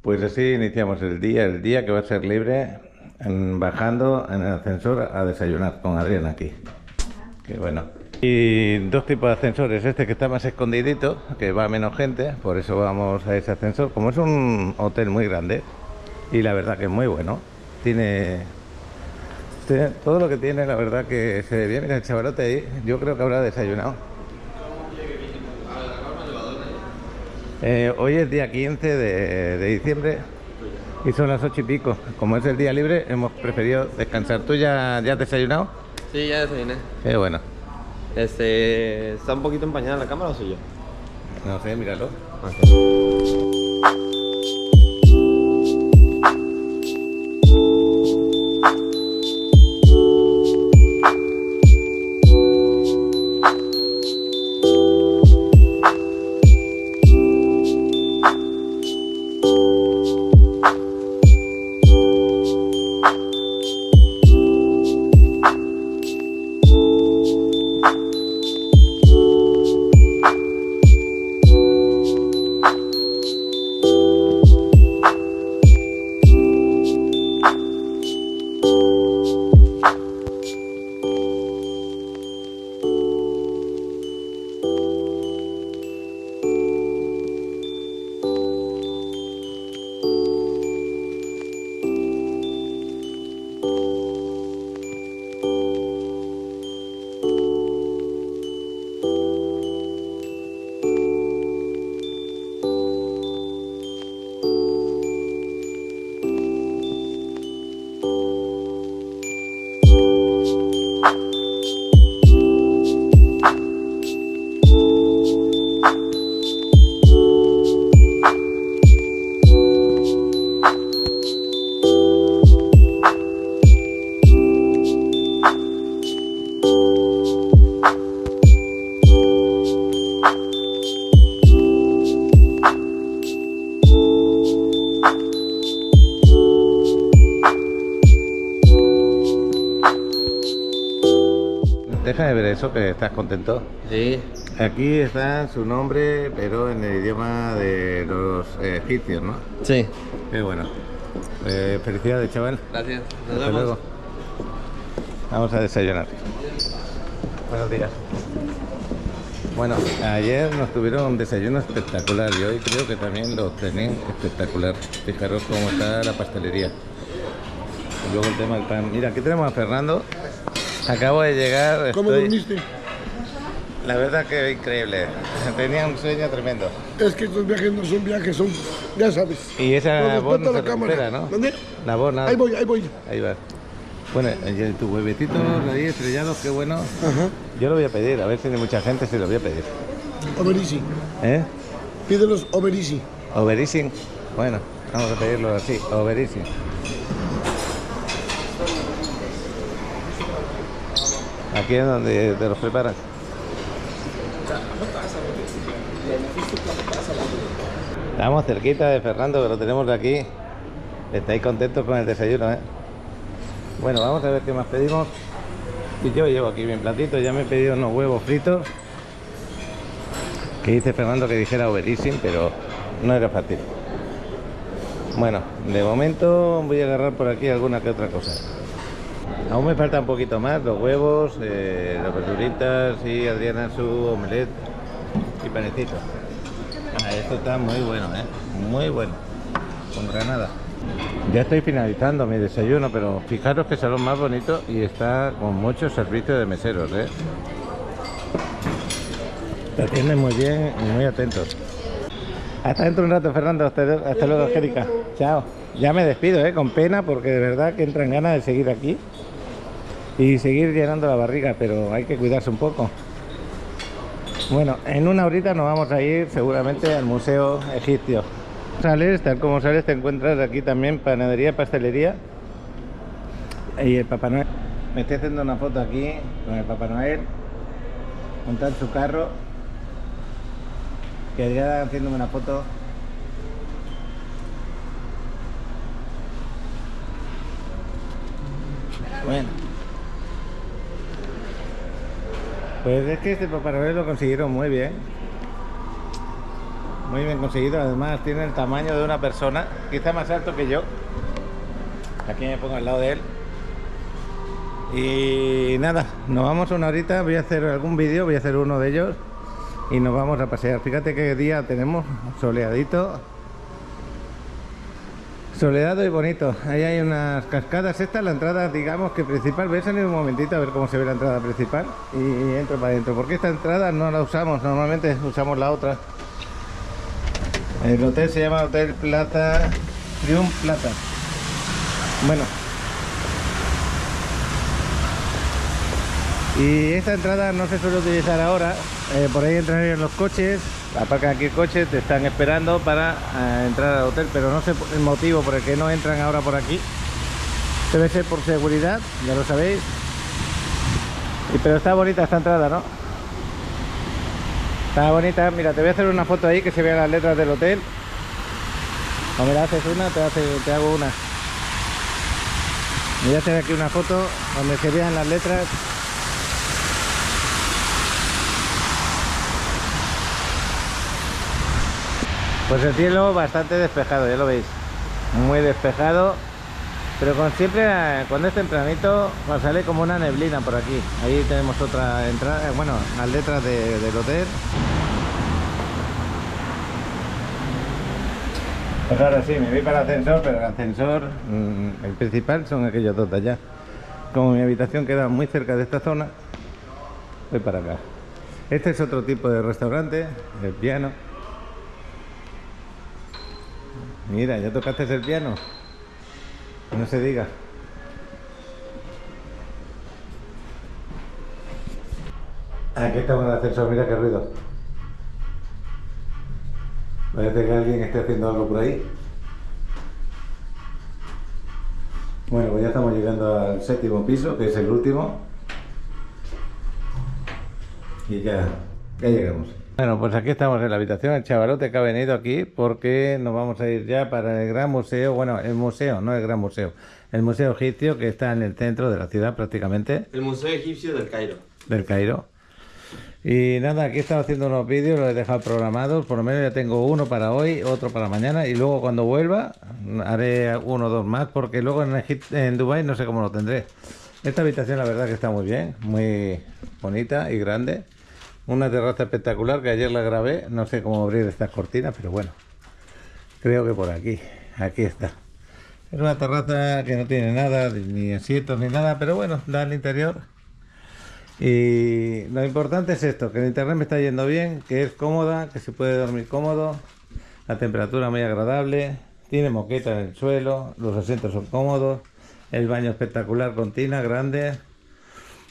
Pues así iniciamos el día que va a ser libre, bajando en el ascensor a desayunar con Adrián aquí. Qué bueno. Y dos tipos de ascensores, este que está más escondidito, que va menos gente, por eso vamos a ese ascensor. Como es un hotel muy grande, y la verdad que es muy bueno, tiene todo lo que tiene, la verdad que se ve bien. Mira el chavalote ahí, yo creo que habrá desayunado. Hoy es día 15 de diciembre y son las 8 y pico. Como es el día libre, hemos preferido descansar. ¿Tú ya has desayunado? Sí, ya desayuné. Qué bueno. ¿Está un poquito empañada la cámara o soy yo? No sé, míralo. Deja de ver eso, que estás contento. Sí. Aquí está su nombre, pero en el idioma de los egipcios, ¿no? Sí. Qué bueno. Felicidades, chaval. Gracias. Nos Hasta vemos. luego. Vamos a desayunar. Buenos días. Bueno, ayer nos tuvieron un desayuno espectacular y hoy creo que también lo tenéis espectacular. Fijaros cómo está la pastelería. Y luego el tema del pan. Mira, aquí tenemos a Fernando. Acabo de llegar. ¿Cómo dormiste? La verdad que increíble. Tenía un sueño tremendo. Es que estos viajes no son viajes, son, ya sabes. Y esa voz no la se recupera, ¿no? ¿Dónde? La voz nada. Ahí voy. Ahí va. Bueno, y tu huevecito ahí estrellados, qué bueno. Ajá. Yo lo voy a pedir, a ver si hay mucha gente, se lo voy a pedir. Overisi. ¿Eh? Pídelos Overisi. Overeasing. Bueno, vamos a pedirlo así, Overeasing. Aquí es donde te los preparan. Estamos cerquita de Fernando, que lo tenemos de aquí. Estáis contentos con el desayuno, ¿eh? Bueno, vamos a ver qué más pedimos. Y yo llevo aquí mi platito, ya me he pedido unos huevos fritos. Que dice Fernando que dijera Overeasing, pero no era fácil. Bueno, de momento voy a agarrar por aquí alguna que otra cosa. Aún me falta un poquito más, los huevos, las verduritas y Adriana su omelette y panecito. Esto está muy bueno, muy bueno, con granada. Ya estoy finalizando mi desayuno, pero fijaros que salón más bonito y está con mucho servicio de meseros, Te atienden muy bien y muy atentos. Hasta dentro un rato, Fernando. Hasta luego, Angélica. Chao. Ya me despido, con pena, porque de verdad que entran ganas de seguir aquí y seguir llenando la barriga, pero hay que cuidarse un poco. Bueno, en una horita nos vamos a ir seguramente al Museo Egipcio. Sales, tal como sales, te encuentras aquí también panadería, pastelería y el Papá Noel. Me estoy haciendo una foto aquí con el Papá Noel, montar su carro, que Adriana haciéndome una foto. Bueno, pues es que este Papá Noel lo consiguieron muy bien. muy bien conseguido. Además tiene el tamaño de una persona, quizá más alto que yo. Aquí me pongo al lado de él. Y nada, nos vamos una horita. Voy a hacer algún vídeo, voy a hacer uno de ellos y nos vamos a pasear. Fíjate qué día tenemos, soleadito, soleado y bonito. Ahí hay unas cascadas. Esta es la entrada, digamos que principal. Voy a salir un momentito a ver cómo se ve la entrada principal y entro para adentro, porque esta entrada no la usamos, normalmente usamos la otra. El hotel se llama Hotel Plaza Triumph Plaza. Bueno, y esta entrada no se suele utilizar ahora. Por ahí entrarían los coches, aparcan aquí el coche, te están esperando para entrar al hotel, pero no sé el motivo por el que no entran ahora por aquí. Debe ser por seguridad, ya lo sabéis. Pero está bonita esta entrada, ¿no? Está bonita. Mira, te voy a hacer una foto ahí que se vean las letras del hotel. O mira, haces una, te hago una. Voy a hacer aquí una foto donde se vean las letras. Pues el cielo bastante despejado, ya lo veis, muy despejado, pero siempre cuando es tempranito pues sale como una neblina por aquí. Ahí tenemos otra entrada, bueno, las letras del hotel. Pues ahora sí, me voy para el ascensor, pero el ascensor, el principal son aquellos dos de allá. Como mi habitación queda muy cerca de esta zona, voy para acá. Este es otro tipo de restaurante, el piano. Mira, ya tocaste el piano. No se diga. Aquí estamos en el ascensor, mira qué ruido. Parece que alguien esté haciendo algo por ahí. Bueno, pues ya estamos llegando al séptimo piso, que es el último. Y ya llegamos. Bueno, pues aquí estamos en la habitación, el chavalote que ha venido aquí porque nos vamos a ir ya para el gran museo, bueno, el museo, no el gran museo, el museo egipcio que está en el centro de la ciudad prácticamente. El Museo Egipcio del Cairo. Del Cairo. Y nada, aquí he estado haciendo unos vídeos, los he dejado programados, por lo menos ya tengo uno para hoy, otro para mañana y luego cuando vuelva haré uno o dos más porque luego en Dubái no sé cómo lo tendré. Esta habitación la verdad que está muy bien, muy bonita y grande. Una terraza espectacular que ayer la grabé, no sé cómo abrir estas cortinas, pero bueno, creo que por aquí está. Es una terraza que no tiene nada, ni asientos ni nada, pero bueno, da al interior. Y lo importante es esto, que el internet me está yendo bien, que es cómoda, que se puede dormir cómodo, la temperatura muy agradable, tiene moqueta en el suelo, los asientos son cómodos, el baño espectacular con tina grande.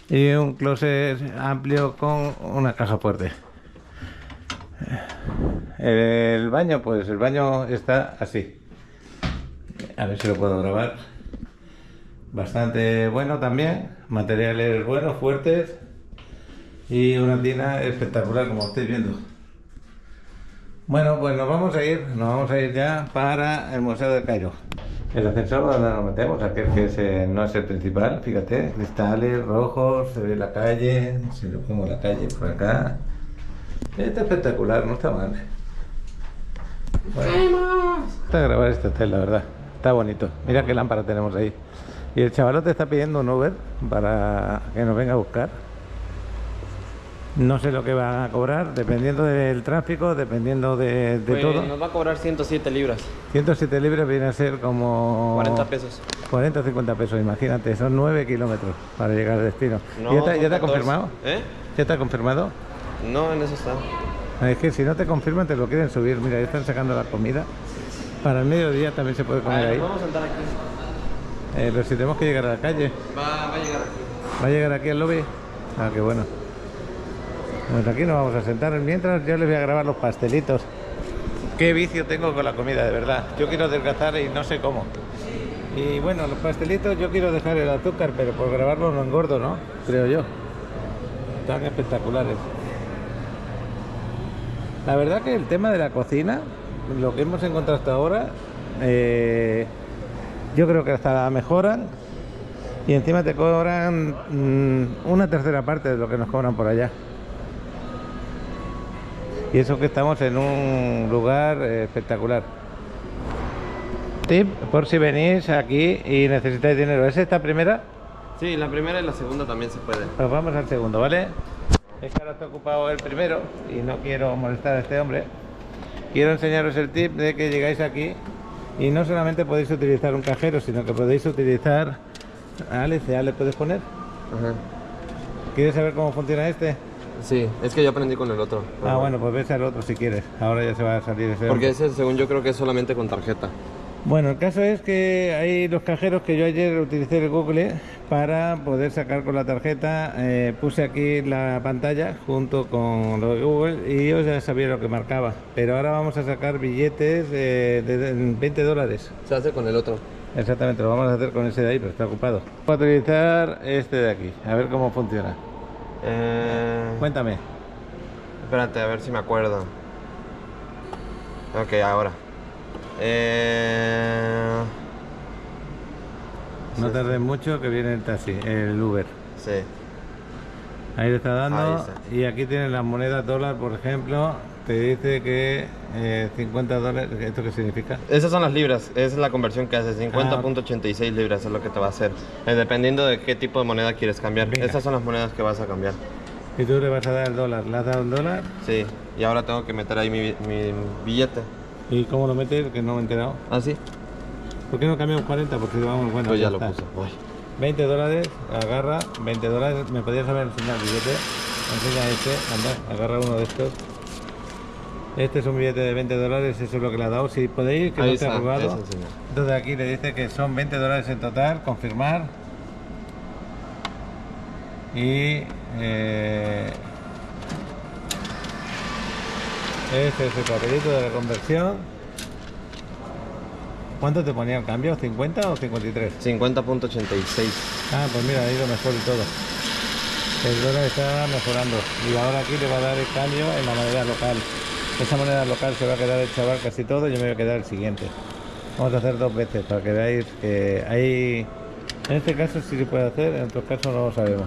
Y un closet amplio con una caja fuerte. El baño, pues el baño está así. A ver si lo puedo grabar. Bastante bueno también. Materiales buenos, fuertes. Y una tina espectacular como estáis viendo. Bueno, pues nos vamos a ir ya para el Museo del Cairo. El ascensor donde nos metemos, aquel que no es el principal, fíjate, cristales rojos, se ve la calle, si lo pongo la calle por acá. Está espectacular, no está mal. Bueno, está a grabar este hotel, la verdad, está bonito. Mira qué lámpara tenemos ahí. Y el chavalote está pidiendo un Uber para que nos venga a buscar. No sé lo que va a cobrar, dependiendo del tráfico, dependiendo de Pues todo. nos va a cobrar 107 libras. 107 libras viene a ser como... 40 pesos. 40 o 50 pesos, imagínate, son 9 kilómetros para llegar al destino. No, ¿Ya te ha 14. confirmado? ¿Eh? ¿Ya te ha confirmado? No, en eso está. Es que si no te confirman te lo quieren subir. Mira, ya están sacando la comida. Para el mediodía también se puede comer ahí. Vamos a sentar aquí. Pero si tenemos que llegar a la calle. Va a llegar aquí. ¿Va a llegar aquí al lobby? Ah, qué bueno. Pues aquí nos vamos a sentar. Mientras yo les voy a grabar los pastelitos. Qué vicio tengo con la comida, de verdad. Yo quiero adelgazar y no sé cómo. Y bueno, los pastelitos yo quiero dejar el azúcar, pero por grabarlos no engordo, ¿no? Creo yo. Están espectaculares. La verdad que el tema de la cocina, lo que hemos encontrado hasta ahora, yo creo que hasta la mejoran. Y encima te cobran una tercera parte de lo que nos cobran por allá. Y eso que estamos en un lugar espectacular. Tip por si venís aquí y necesitáis dinero. ¿Es esta primera? Sí, la primera y la segunda también se puede. Pues vamos al segundo, ¿vale? Es que ahora está ocupado el primero y no quiero molestar a este hombre. Quiero enseñaros el tip de que llegáis aquí y no solamente podéis utilizar un cajero, sino que podéis utilizar... Alex, ¿ya le puedes poner? Ajá. ¿Quieres saber cómo funciona este? Sí, es que yo aprendí con el otro. Ah, bueno, pues ves al otro si quieres. Ahora ya se va a salir ese. Porque ese, según yo, creo que es solamente con tarjeta. Bueno, el caso es que hay los cajeros que yo ayer utilicé el Google para poder sacar con la tarjeta. Puse aquí la pantalla junto con lo de Google y yo ya sabía lo que marcaba. Pero ahora vamos a sacar billetes de $20. Se hace con el otro. Exactamente, lo vamos a hacer con ese de ahí, pero está ocupado. Voy a utilizar este de aquí, a ver cómo funciona. Cuéntame. Espérate, a ver si me acuerdo. Ok, ahora. No tardes mucho que viene el taxi, el Uber. Sí. Ahí le está dando. Ahí está. Y aquí tienes las monedas dólar, por ejemplo. Te dice que $50. ¿Esto qué significa? Esas son las libras, esa es la conversión que hace, 50.86 libras es lo que te va a hacer, dependiendo de qué tipo de moneda quieres cambiar. Venga. Esas son las monedas que vas a cambiar. Y tú le vas a dar el dólar. ¿Le has dado el dólar? Sí, y ahora tengo que meter ahí mi billete. ¿Y cómo lo metes? Que no me he enterado. ¿Ah, sí? ¿Por qué no cambiamos 40? Porque vamos, bueno, Pues ya lo está. puse. Uy. $20, agarra, $20. ¿Me podías haber enseñado el billete? Enseña este, anda, agarra uno de estos. Este es un billete de $20, eso es lo que le ha dado. Si podéis, que Ahí no te ha está, robado. eso enseña. Entonces aquí le dice que son $20 en total, confirmar. Y este es el papelito de la conversión. ¿Cuánto te ponía el cambio? ¿50 o 53? 50.86. Ah, pues mira, ha ido mejor y todo. El dólar está mejorando. Y ahora aquí le va a dar el cambio en la moneda local. Esa moneda local se va a quedar el chaval casi todo, yo me voy a quedar el siguiente. Vamos a hacer 2 veces para que veáis que hay... En este caso sí se puede hacer, en otros casos no lo sabemos.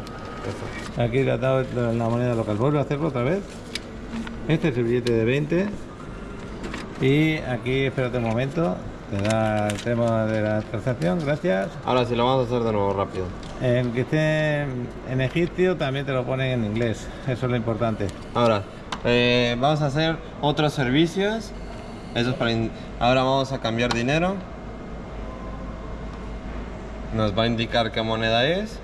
Aquí le ha dado la moneda local. Vuelvo a hacerlo otra vez. Este es el billete de 20. Y aquí, espérate un momento, te da el tema de la transacción, gracias. Ahora sí, lo vamos a hacer de nuevo rápido. En que esté en egipcio también te lo ponen en inglés, eso es lo importante. Ahora, vamos a hacer otros servicios. Eso es para ahora vamos a cambiar dinero. Nos va a indicar qué moneda es.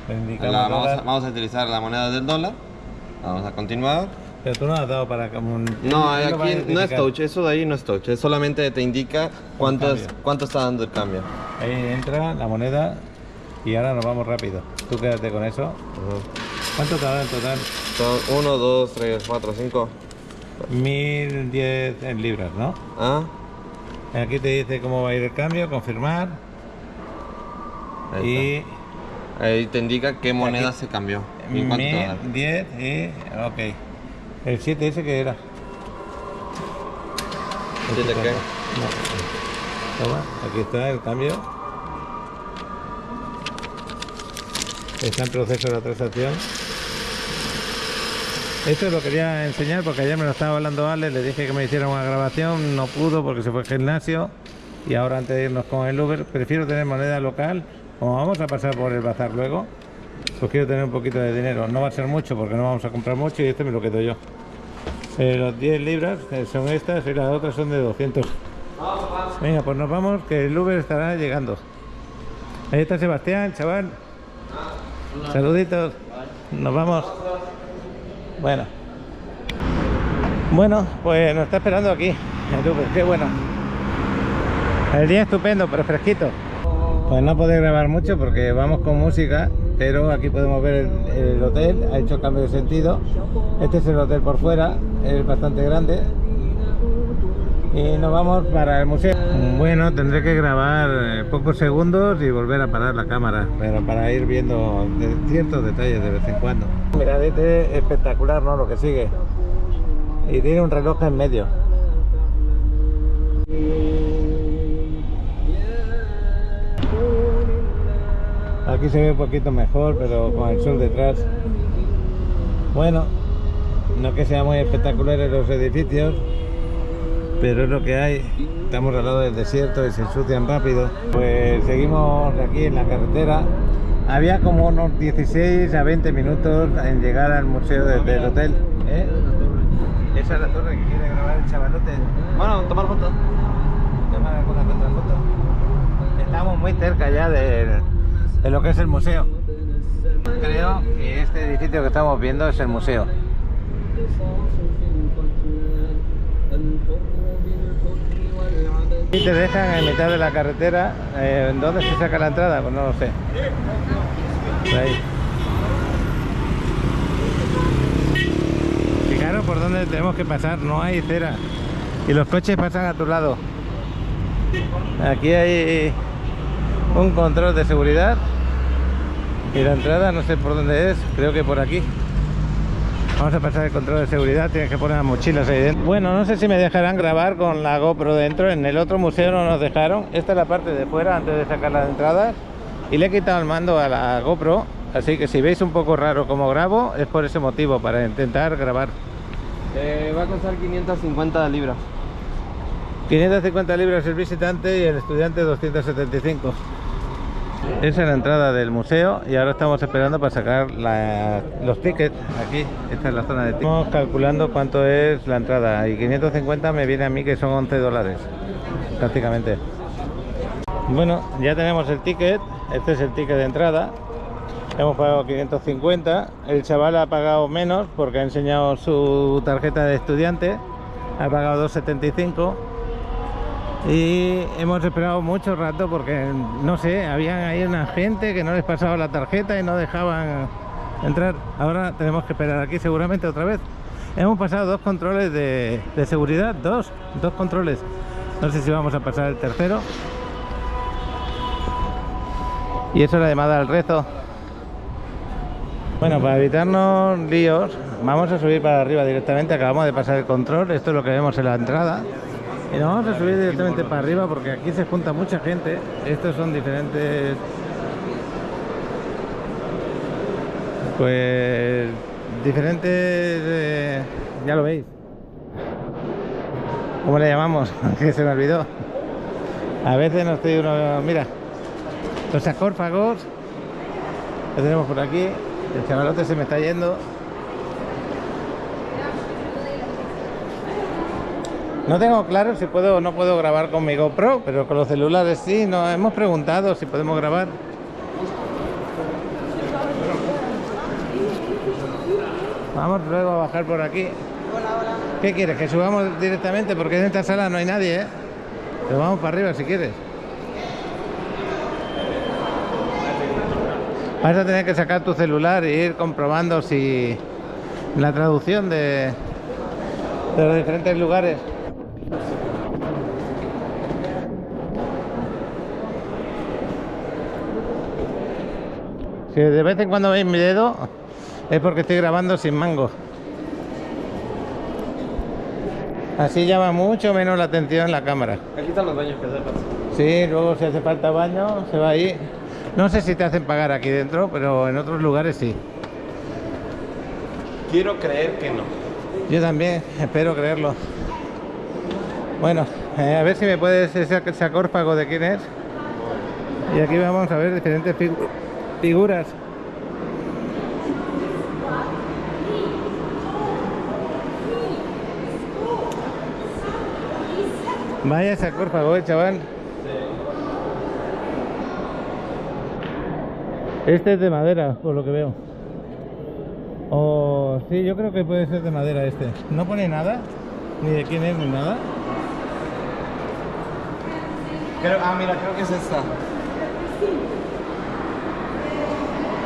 Le indicamos dólar. Vamos a utilizar la moneda del dólar. Vamos a continuar. Pero tú no has dado para como un... No, él lo va a aquí no es identificar. touch, eso de ahí no es touch. Es solamente te indica cuánto está dando el cambio. Ahí entra la moneda y ahora nos vamos rápido. Tú quédate con eso. ¿Cuánto te da en total? Son 1, 2, 3, 4, 5. 1010 en libras, ¿no? Ah, Aquí te dice cómo va a ir el cambio, confirmar. ahí Y está. Ahí te indica qué moneda se cambió. ¿Y cuánto te va a dar? 1010 y... ok. El 7 ese que era. ¿Siete qué? No. Toma, aquí está el cambio. Está en proceso la transacción. Esto lo quería enseñar porque ayer me lo estaba hablando Alex, le dije que me hiciera una grabación, no pudo porque se fue al gimnasio y ahora antes de irnos con el Uber prefiero tener moneda local. Como vamos a pasar por el bazar luego, pues quiero tener un poquito de dinero. No va a ser mucho porque no vamos a comprar mucho y este me lo quedo yo. Los 10 libras son estas y las otras son de 200. Venga, pues nos vamos, que el Uber estará llegando. Ahí está Sebastián, chaval. Saluditos. Nos vamos. Bueno, pues nos está esperando aquí el Uber. Qué bueno. El día estupendo, pero fresquito. Pues no podéis grabar mucho porque vamos con música, pero aquí podemos ver el hotel, ha hecho cambio de sentido. Este es el hotel por fuera, es bastante grande. Y nos vamos para el museo. Bueno, tendré que grabar pocos segundos y volver a parar la cámara, pero para ir viendo ciertos detalles de vez en cuando. Mirad, este es espectacular, ¿no? Lo que sigue. Y tiene un reloj en medio. Aquí se ve un poquito mejor, pero con el sol detrás. Bueno, No que sean muy espectaculares los edificios, pero es lo que hay. Estamos al lado del desierto y se ensucian rápido. Pues seguimos aquí en la carretera. Había como unos 16 a 20 minutos en llegar al museo desde el hotel. Esa es la torre que quiere grabar el chavalote. Bueno, tomar fotos. Tomar alguna otra foto. Estamos muy cerca ya de lo que es el museo. Creo que este edificio que estamos viendo es el museo. Y te dejan en mitad de la carretera. ¿Dónde se saca la entrada? Pues no lo sé. Por ahí. Fijaros por dónde tenemos que pasar, no hay acera y los coches pasan a tu lado. Aquí hay un control de seguridad y la entrada no sé por dónde es, creo que por aquí. Vamos a pasar el control de seguridad, tienes que poner las mochilas ahí dentro. Bueno, no sé si me dejarán grabar con la GoPro dentro. En el otro museo no nos dejaron. Esta es la parte de fuera antes de sacar las entradas. Y le he quitado el mando a la GoPro. Así que si veis un poco raro como grabo, es por ese motivo, para intentar grabar. Va a costar 550 libras. 550 libras el visitante y el estudiante 275. Esa es la entrada del museo y ahora estamos esperando para sacar los tickets. Aquí, esta es la zona de tickets. Estamos calculando cuánto es la entrada y 550 me viene a mí que son 11 dólares prácticamente. Bueno, ya tenemos el ticket. Este es el ticket de entrada. Hemos pagado 550. El chaval ha pagado menos porque ha enseñado su tarjeta de estudiante. Ha pagado 275. Y hemos esperado mucho rato porque, no sé, habían ahí una gente que no les pasaba la tarjeta y no dejaban entrar. Ahora tenemos que esperar aquí seguramente otra vez. Hemos pasado 2 controles de seguridad, dos controles. No sé si vamos a pasar el tercero. Y eso es la llamada al rezo. Bueno, para evitarnos líos, vamos a subir para arriba directamente. Acabamos de pasar el control, esto es lo que vemos en la entrada. Y nos vamos a subir directamente para arriba porque aquí se junta mucha gente. Estos son diferentes, pues, diferentes, ya lo veis. ¿Cómo le llamamos? Que se me olvidó. A veces no estoy uno, mira, los sarcófagos que tenemos por aquí. El chavalote se me está yendo. No tengo claro si puedo o no puedo grabar con mi GoPro, pero con los celulares sí. Nos hemos preguntado si podemos grabar. Vamos luego a bajar por aquí. ¿Qué quieres? ¿Que subamos directamente? Porque en esta sala no hay nadie, ¿eh? Pero vamos para arriba si quieres. Vas a tener que sacar tu celular e ir comprobando si la traducción de los diferentes lugares. Si de vez en cuando veis mi dedo, es porque estoy grabando sin mango. Así llama mucho menos la atención la cámara. Aquí están los baños que sepas. Sí, luego si hace falta baño, se va ahí. No sé si te hacen pagar aquí dentro, pero en otros lugares sí. Quiero creer que no. Yo también, espero creerlo. Bueno, a ver si me puedes ese sarcófago de quién es. Y aquí vamos a ver diferentes figuras. Vaya sarcófago, chaval. Este es de madera, por lo que veo. O sí, yo creo que puede ser de madera este. No pone nada, ni de quién es, ni nada. Mira, creo que es esta.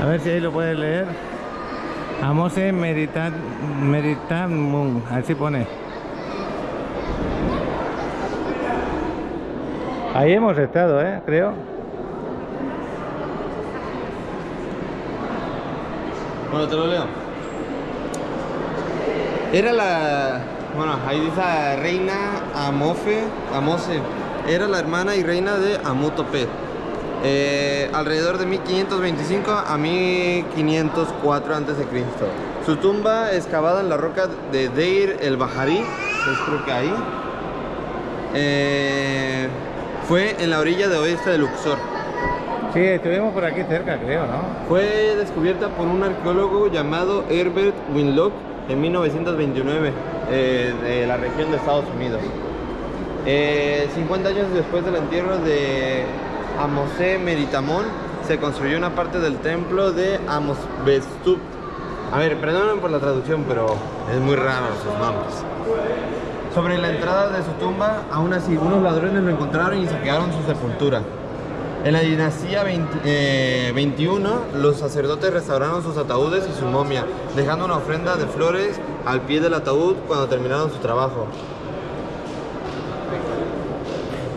A ver si ahí lo puedes leer. Amose Meritamum, así pone. Ahí hemos estado, creo. Bueno, te lo leo. Era la... Bueno, ahí dice reina Amose. Era la hermana y reina de Amutopet. Alrededor de 1525 a 1504 a.C. Su tumba excavada en la roca de Deir el Bahari, que es creo que ahí, fue en la orilla de oeste de Luxor. Sí, estuvimos por aquí cerca, creo, ¿no? Fue descubierta por un arqueólogo llamado Herbert Winlock en 1929 de la región de Estados Unidos. 50 años después del entierro de Amose-Meritamón, se construyó una parte del templo de Amos-Bestup. A ver, perdonen por la traducción, pero es muy raro sus nombres. Sobre la entrada de su tumba, aún así, unos ladrones lo encontraron y saquearon su sepultura. En la dinastía 21, los sacerdotes restauraron sus ataúdes y su momia, dejando una ofrenda de flores al pie del ataúd cuando terminaron su trabajo.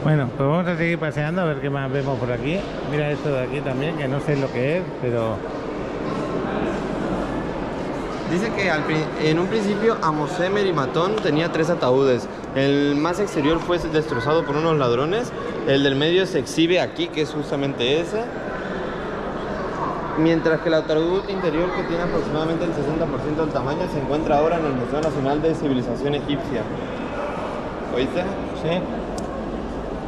Bueno, pues vamos a seguir paseando a ver qué más vemos por aquí. Mira esto de aquí también, que no sé lo que es, pero... Dice que en un principio Amose-Merimatón tenía 3 ataúdes. El más exterior fue destrozado por unos ladrones. El del medio se exhibe aquí, que es justamente ese. Mientras que el ataúd interior, que tiene aproximadamente el 60% del tamaño, se encuentra ahora en el Museo Nacional de Civilización Egipcia. ¿Oíste? Sí.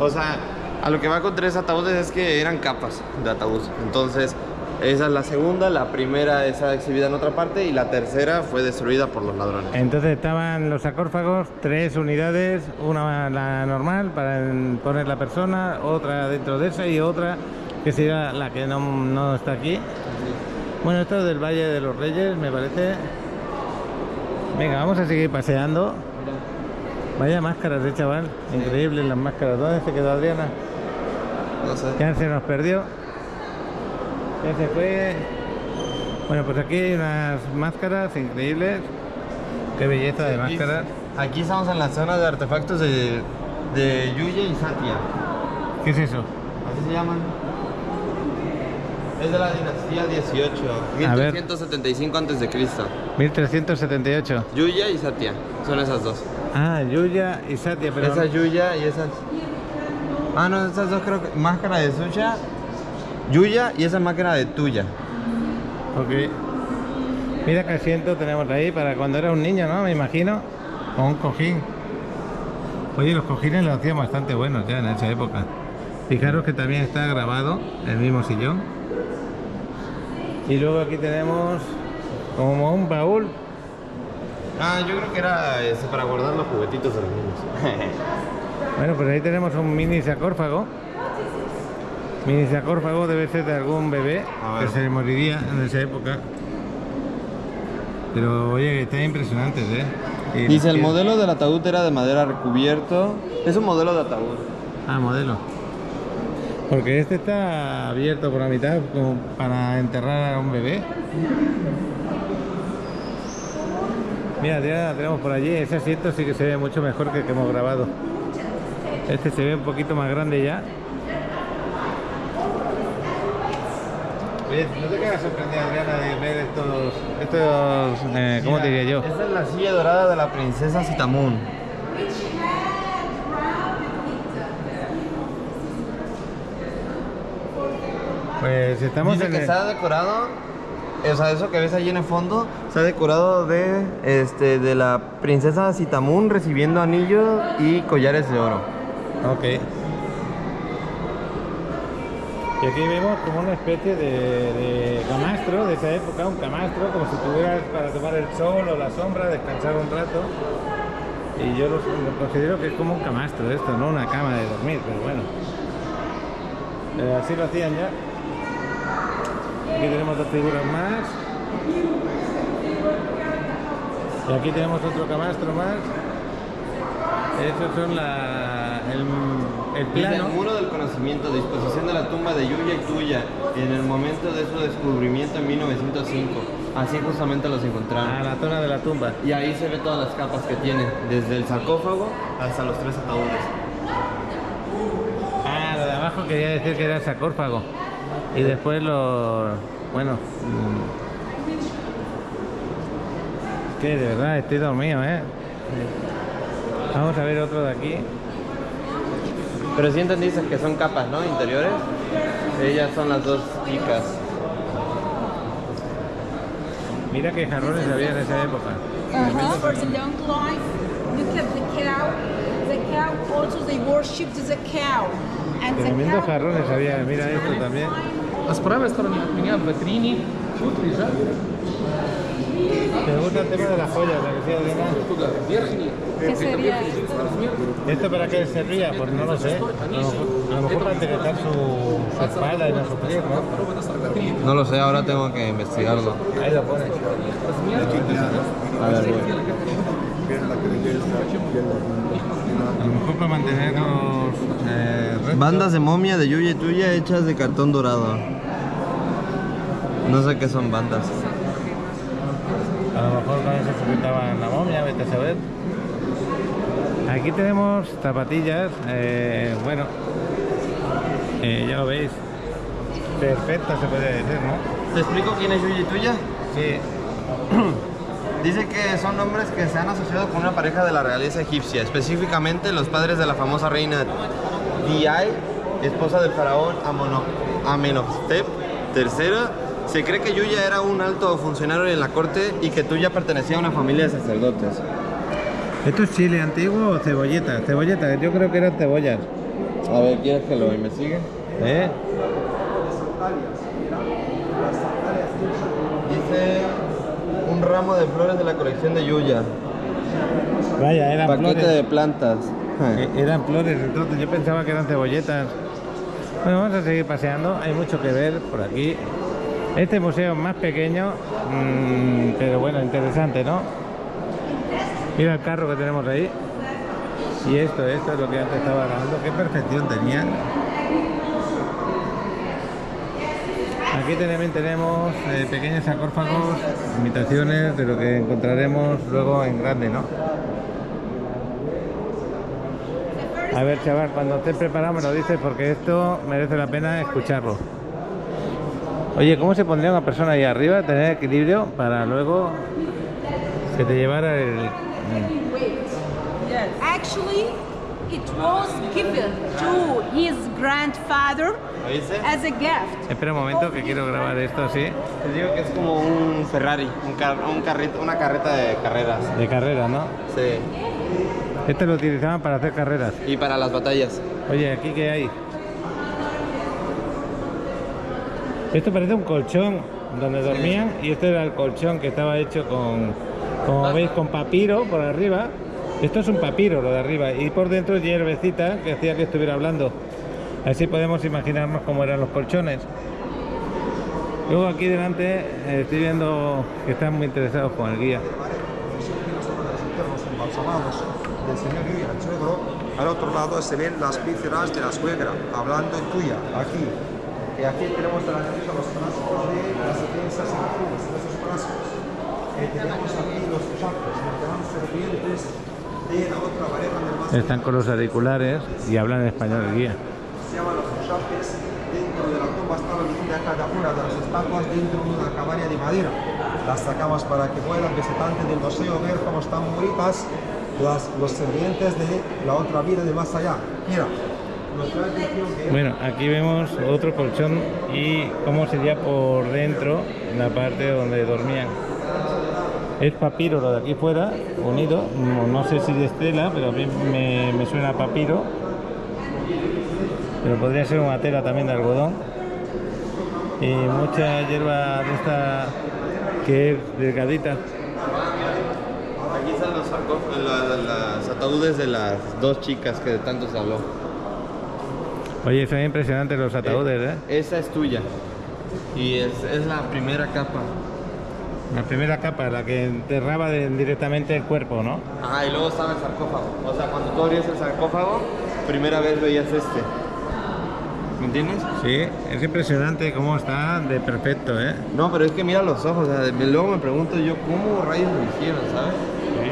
O sea, a lo que va con 3 ataúdes es que eran capas de ataúd. Entonces, esa es la segunda, la primera está exhibida en otra parte y la tercera fue destruida por los ladrones. Entonces estaban los sarcófagos, 3 unidades, una la normal para poner la persona, otra dentro de esa y otra que sería la que no está aquí. Bueno, esto es del Valle de los Reyes, me parece. Venga, vamos a seguir paseando. Vaya máscaras de chaval, increíbles las máscaras. ¿Dónde se quedó Adriana? No sé. Ya se nos perdió. Ya se fue. Bueno, pues aquí hay unas máscaras increíbles. Qué belleza de máscaras. Aquí estamos en la zona de artefactos de Yuya y Satya. ¿Qué es eso? Así se llaman. Es de la dinastía 18, A ver. 1375 a.C. 1378. Yuya y Satya, son esas dos. Ah, Yuya y Satya, pero... Esa Yuya y esa... Ah, no, esas dos creo que... Máscara de Suya, Yuya y esa máscara de Tuya. Ok. Mira qué asiento tenemos ahí para cuando era un niño, ¿no? Me imagino. O un cojín. Oye, los cojines los hacían bastante buenos ya en esa época. Fijaros que también está grabado el mismo sillón. Y luego aquí tenemos como un baúl. Ah, yo creo que era para guardar los juguetitos de los niños. Bueno, pues ahí tenemos un mini sarcófago. Mini sarcófago debe ser de algún bebé que se le moriría en esa época. Pero oye, están impresionantes, ¿eh? Y Dice, el modelo del ataúd era de madera recubierto. Es un modelo de ataúd. Ah, modelo. Porque este está abierto por la mitad como para enterrar a un bebé. Mira, ya tenemos por allí. Ese asiento sí que se ve mucho mejor que el que hemos grabado. Este se ve un poquito más grande ya. Oye, ¿no te quedas sorprendida, Adriana, de ver estos ¿cómo te diría yo? Esta es la silla dorada de la princesa Sitamun. Pues estamos Dice en que el... está decorado, o sea, eso que ves allí en el fondo, está decorado de la princesa Sitamun recibiendo anillos y collares de oro. Ok. Y aquí vemos como una especie de camastro de esa época, un camastro, como si tuvieras para tomar el sol o la sombra, descansar un rato. Y yo lo considero que es como un camastro esto, no una cama de dormir, pero bueno. Así lo hacían ya. Aquí tenemos 2 figuras más. Y aquí tenemos otro camastro más. Esos son el Dice, plano. el muro del conocimiento, disposición de la tumba de Yuya y Tuya en el momento de su descubrimiento en 1905. Así justamente los encontraron. A la zona de la tumba. Y ahí se ve todas las capas que tiene, desde el sarcófago hasta los 3 ataúdes. Ah, lo de abajo quería decir que era el sarcófago. Y después bueno. Que de verdad estoy dormido, ¿eh? Vamos a ver otro de aquí. Pero si entendiste que son capas, ¿no? Interiores. Ellas son las 2 chicas. Mira qué jarrones había en esa época. For the long life, look at the cow. The cow also they worshipped the cow. And the Tremendos cow jarrones había, mira esto también. А с правой стороны от меня в витрине тут лежат ¿Te gusta el tema de las joyas, la que decía Elena? верхние. ¿Qué sería? ¿Esto para qué servía? Pues no lo sé. A lo mejor para interesar su espalda y no su piel, ¿no? No lo sé, ahora tengo que investigarlo. Ahí lo pones. A ver, voy. A lo mejor para mantener los restos. Bandas de momia de Yuya y Tuya hechas de cartón dorado. No sé qué son bandas. A lo mejor con eso sujetaban la momia, vete a saber. Aquí tenemos zapatillas, bueno, ya lo veis, perfectas se podría decir, ¿no? ¿Te explico quién es Yuya y Tuya? Sí. Dice que son nombres que se han asociado con una pareja de la realeza egipcia, específicamente los padres de la famosa reina Di, esposa del faraón Amenhotep III. Se cree que Yuya era un alto funcionario en la corte y que Tuya pertenecía a una familia de sacerdotes. ¿Esto es chile antiguo o cebolletas? Cebolletas, yo creo que eran cebollas. A ver, ¿quieres que lo investigue? ¿Eh? Dice un ramo de flores de la colección de Yuya. Vaya, eran Paquete flores. de plantas. Eran flores, entonces yo pensaba que eran cebolletas. Bueno, vamos a seguir paseando, hay mucho que ver por aquí. Este museo es más pequeño, pero bueno, interesante, ¿no? Mira el carro que tenemos ahí. Y esto es lo que antes estaba hablando. Qué perfección tenía. Aquí también tenemos pequeños sarcófagos, imitaciones de lo que encontraremos luego en grande, ¿no? A ver, chaval, cuando estés preparado me lo dices porque esto merece la pena escucharlo. Oye, ¿cómo se pondría una persona ahí arriba? Tener equilibrio para luego que te llevara el... Yes. Actually, it was given to his grandfather ¿Oíste? as a gift. Espera un momento que quiero grabar esto así, Te digo que es como un Ferrari, una carreta de carreras. de carrera, ¿no? Sí. Este lo utilizaban para hacer carreras. Y para las batallas. Oye, ¿aquí qué hay? Esto parece un colchón donde dormían y este era el colchón que estaba hecho con, como veis, con papiro por arriba. Esto es un papiro lo de arriba y por dentro hierbecita que hacía que estuviera hablando. Así podemos imaginarnos cómo eran los colchones. Luego aquí delante estoy viendo que están muy interesados con el guía. Embalsamados del señor Yuya, el suegro. Al otro lado se ven las vísceras de la suegra, hablando en Tuya, aquí. Y aquí tenemos los frascos de las defensas y perfumes de esos frascos. Tenemos aquí los chakras, los grandes serpientes de la otra pareja del más. Están con los auriculares y hablan en español el guía. Se llaman los chakras. Dentro de la tumba estaba metida cada una de las estatuas dentro de una cabaña de madera. Las sacamos para que puedan visitantes del museo ver cómo están bonitas los sirvientes de la otra vida de más allá. Mira. Bueno, aquí vemos otro colchón y cómo sería por dentro, en la parte donde dormían. Es papiro lo de aquí fuera, unido, no sé si de tela, pero a mí me suena a papiro. Pero podría ser una tela también de algodón. Y mucha hierba de esta que es delgadita. Aquí están los ataúdes de las dos chicas que de tanto se habló. Oye, son impresionantes los ataúdes, ¿eh? Esa es tuya. Y es la primera capa. La primera capa, la que enterraba directamente el cuerpo, ¿no? Ajá, y luego estaba el sarcófago. O sea, cuando tú abrías el sarcófago, primera vez veías este. ¿Me entiendes? Sí, es impresionante cómo está de perfecto, ¿eh? No, pero es que mira los ojos. O sea, luego me pregunto yo, ¿cómo rayos lo hicieron, sabes? Sí.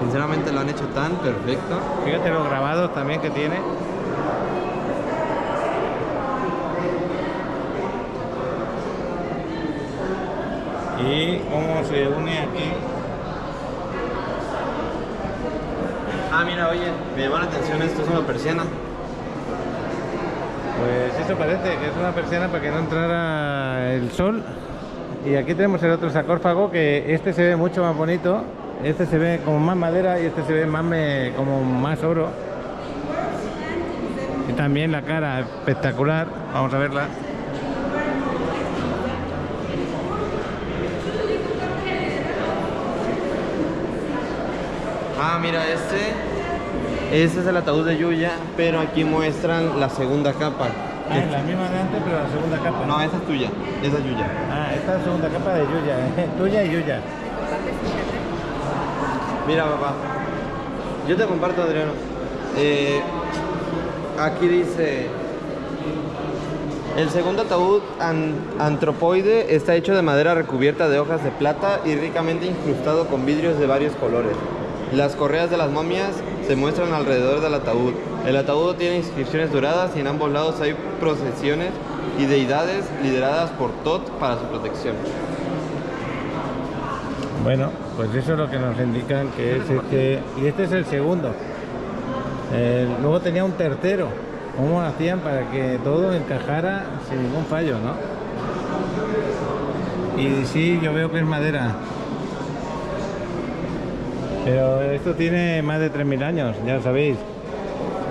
Sinceramente lo han hecho tan perfecto. Fíjate los grabados también que tiene. Y cómo se une aquí. Ah, mira, oye, me llama la atención esto, es una persiana. Pues eso parece que es una persiana para que no entrara el sol. Y aquí tenemos el otro sarcófago, que este se ve mucho más bonito. Este se ve como más madera y este se ve más como más oro. Y también la cara espectacular. Vamos a verla. Ah, mira, este es el ataúd de Yuya, pero aquí muestran la segunda capa. Ah, es la misma de antes, pero la segunda capa. No, esa es tuya, esa es Yuya. Ah, esta es la segunda capa de Yuya, tuya y Yuya. Mira, papá, yo te comparto, Adriano. Aquí dice: el segundo ataúd antropoide está hecho de madera recubierta de hojas de plata y ricamente incrustado con vidrios de varios colores. Las correas de las momias se muestran alrededor del ataúd. El ataúd tiene inscripciones doradas y en ambos lados hay procesiones y deidades lideradas por Tot para su protección. Bueno, pues eso es lo que nos indican que es este. Y este es el segundo. Luego tenía un tercero. ¿Cómo hacían para que todo encajara sin ningún fallo, no? Y sí, yo veo que es madera. Pero esto tiene más de 3000 años, ya lo sabéis.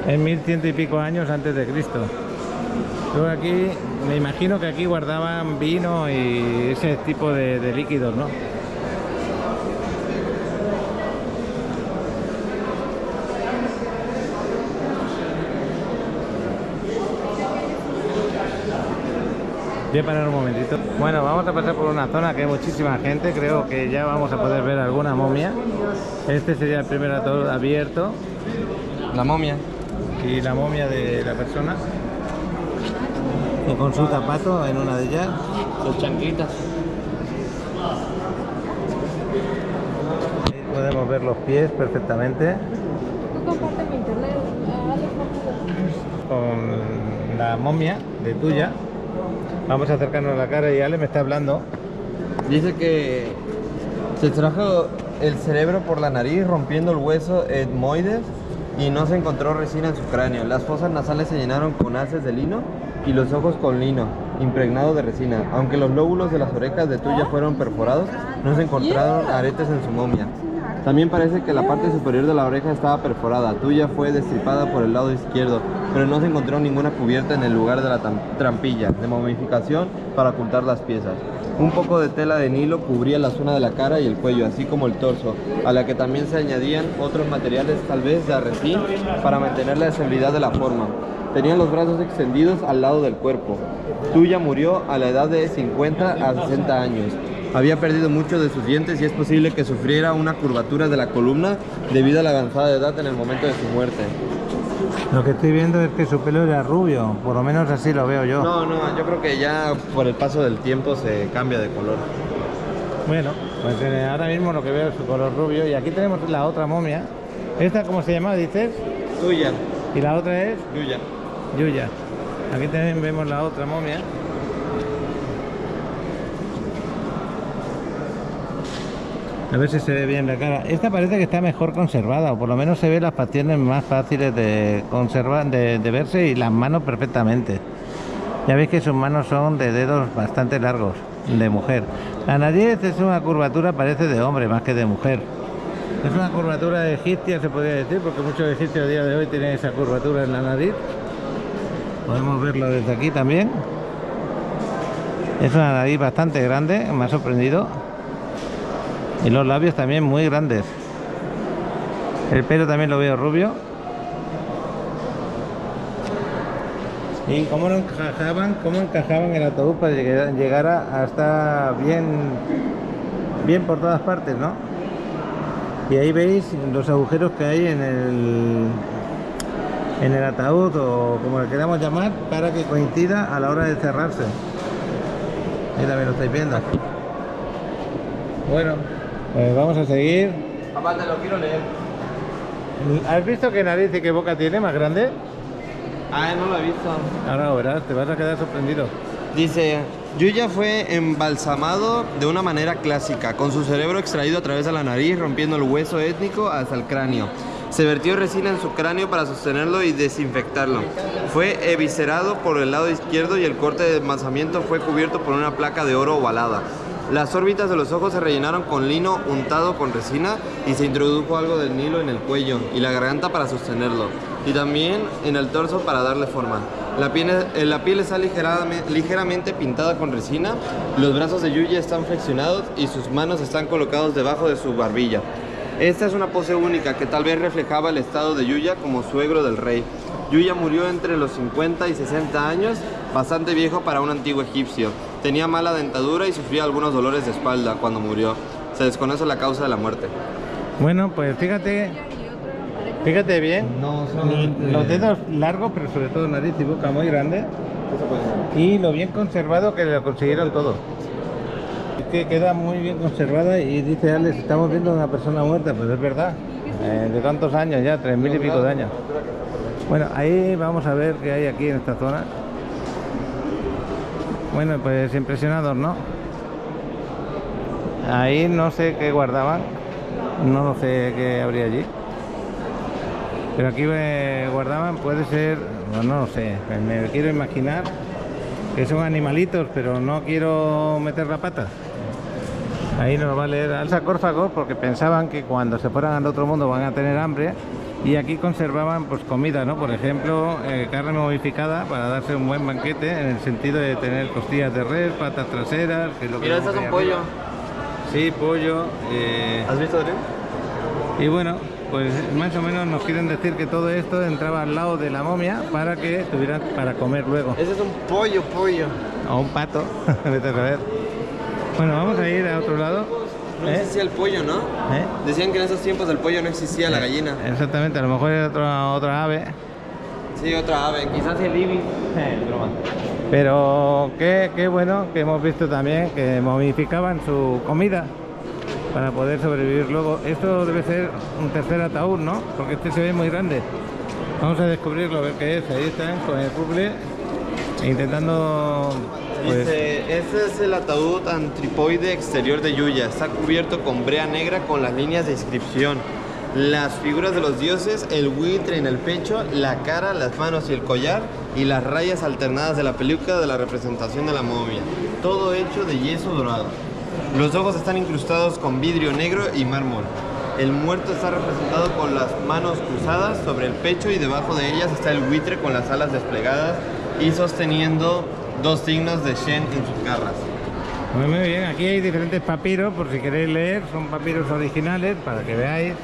Es 1100 y pico años antes de Cristo. Luego aquí, me imagino que aquí guardaban vino y ese tipo de líquidos, ¿no? Voy a parar un momentito. Bueno, vamos a pasar por una zona que hay muchísima gente. Creo que ya vamos a poder ver alguna momia. Este sería el primer ataúd abierto. La momia. Y la momia de la persona. Y con su zapato en una de ellas. Sus chanquitas. Ahí podemos ver los pies perfectamente. Con la momia de tuya. Vamos a acercarnos a la cara y Ale me está hablando. Dice que se extrajo el cerebro por la nariz rompiendo el hueso etmoides y no se encontró resina en su cráneo. Las fosas nasales se llenaron con haces de lino y los ojos con lino impregnado de resina. Aunque los lóbulos de las orejas de Tuya fueron perforados, no se encontraron aretes en su momia. También parece que la parte superior de la oreja estaba perforada. Tuya fue destripada por el lado izquierdo, pero no se encontró ninguna cubierta en el lugar de la trampilla de momificación para ocultar las piezas. Un poco de tela de Nilo cubría la zona de la cara y el cuello, así como el torso, a la que también se añadían otros materiales, tal vez de arresín, para mantener la estabilidad de la forma. Tenían los brazos extendidos al lado del cuerpo. Tuya murió a la edad de 50 a 60 años. Había perdido muchos de sus dientes y es posible que sufriera una curvatura de la columna debido a la avanzada edad en el momento de su muerte. Lo que estoy viendo es que su pelo era rubio, por lo menos así lo veo yo. No, yo creo que ya por el paso del tiempo se cambia de color. Bueno, pues ahora mismo lo que veo es su color rubio. Y aquí tenemos la otra momia. ¿Esta cómo se llama, dices? Tuya. Y la otra es Yuya. Yuya. Aquí también vemos la otra momia. A ver si se ve bien la cara. Esta parece que está mejor conservada, o por lo menos se ve las facciones más fáciles de conservar, de verse, y las manos perfectamente. Ya veis que sus manos son de dedos bastante largos, de mujer. La nariz es una curvatura, parece de hombre más que de mujer. Es una curvatura egipcia, se podría decir, porque muchos egipcios a día de hoy tienen esa curvatura en la nariz. Podemos verlo desde aquí también. Es una nariz bastante grande, me ha sorprendido. Y los labios también muy grandes. El pelo también lo veo rubio. Y cómo encajaban el ataúd para que llegara hasta bien por todas partes, ¿no? Y ahí veis los agujeros que hay en el ataúd, o como le queramos llamar, para que coincida a la hora de cerrarse. Ahí también lo estáis viendo. Bueno, pues vamos a seguir. Papá, te lo quiero leer. ¿Has visto qué nariz y qué boca tiene más grande? Ah, no lo he visto. Ahora lo verás, te vas a quedar sorprendido. Dice: Yuya fue embalsamado de una manera clásica, con su cerebro extraído a través de la nariz, rompiendo el hueso étnico hasta el cráneo. Se vertió resina en su cráneo para sostenerlo y desinfectarlo. Fue eviscerado por el lado izquierdo y el corte de embalsamiento fue cubierto por una placa de oro ovalada. Las órbitas de los ojos se rellenaron con lino untado con resina y se introdujo algo del Nilo en el cuello y la garganta para sostenerlo, y también en el torso para darle forma. La piel está ligeramente pintada con resina, los brazos de Yuya están flexionados y sus manos están colocados debajo de su barbilla. Esta es una pose única que tal vez reflejaba el estado de Yuya como suegro del rey. Yuya murió entre los 50 y 60 años, bastante viejo para un antiguo egipcio. Tenía mala dentadura y sufría algunos dolores de espalda cuando murió. Se desconoce la causa de la muerte. Bueno, pues fíjate bien. Los dedos largos, pero sobre todo nariz y boca muy grande. Y lo bien conservado que lo consiguieron todo. Es que queda muy bien conservada y dice Alex, estamos viendo a una persona muerta, pues es verdad. De tantos años ya, 3000 y pico de años. Bueno, ahí vamos a ver qué hay aquí en esta zona. Bueno, pues impresionador, ¿no? Ahí no sé qué guardaban, no sé qué habría allí. Pero aquí guardaban, puede ser, no lo sé, me quiero imaginar que son animalitos, pero no quiero meter la pata. Ahí nos va a leer al sarcófago porque pensaban que cuando se fueran al otro mundo van a tener hambre. Y aquí conservaban pues comida, ¿no? Por ejemplo, carne momificada para darse un buen banquete, en el sentido de tener costillas de res, patas traseras. Que es lo Mira, que este es un arriba. pollo. Sí, pollo. ¿Has visto, Adrián? Y bueno, pues más o menos nos quieren decir que todo esto entraba al lado de la momia para que tuvieran para comer luego. Ese es un pollo. O un pato, vete a saber. Bueno, vamos a ir a otro lado. No existía el pollo, ¿no? Decían que en esos tiempos del pollo no existía la gallina. Exactamente, a lo mejor era otra ave. Sí, otra ave, quizás el ibis. Broma. Pero qué bueno que hemos visto también que momificaban su comida para poder sobrevivir luego. Esto debe ser un tercer ataúd, ¿no? Porque este se ve muy grande. Vamos a descubrirlo, a ver qué es. Ahí están con el puzzle intentando... Pues, Dice, este es el ataúd antripoide exterior de Yuya. Está cubierto con brea negra con las líneas de inscripción, las figuras de los dioses, el buitre en el pecho, la cara, las manos y el collar, y las rayas alternadas de la peluca de la representación de la momia. Todo hecho de yeso dorado. Los ojos están incrustados con vidrio negro y mármol. El muerto está representado con las manos cruzadas sobre el pecho y debajo de ellas está el buitre con las alas desplegadas y sosteniendo dos signos de Shen en sus garras. muy bien, aquí hay diferentes papiros, por si queréis leer, son papiros originales para que veáis.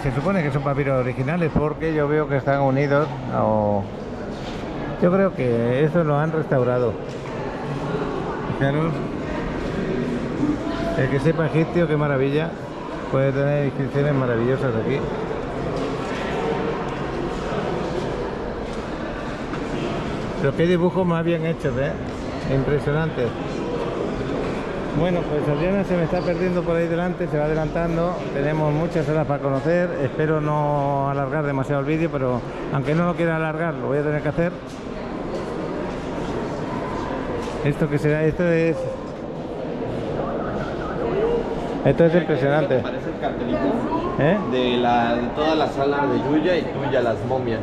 Se supone que son papiros originales porque yo veo que están unidos o... Yo creo que eso lo han restaurado. Fijaros, el que sepa egipcio, qué maravilla, puede tener inscripciones maravillosas aquí. Pero qué dibujos más bien hechos, impresionantes. Bueno, pues Adriana se me está perdiendo por ahí delante, se va adelantando. Tenemos muchas horas para conocer. Espero no alargar demasiado el vídeo, pero aunque no lo quiera alargar, lo voy a tener que hacer. ¿Esto qué será? Esto es impresionante. Parece el cartelito de toda la sala de Yuya y Tuya, las momias.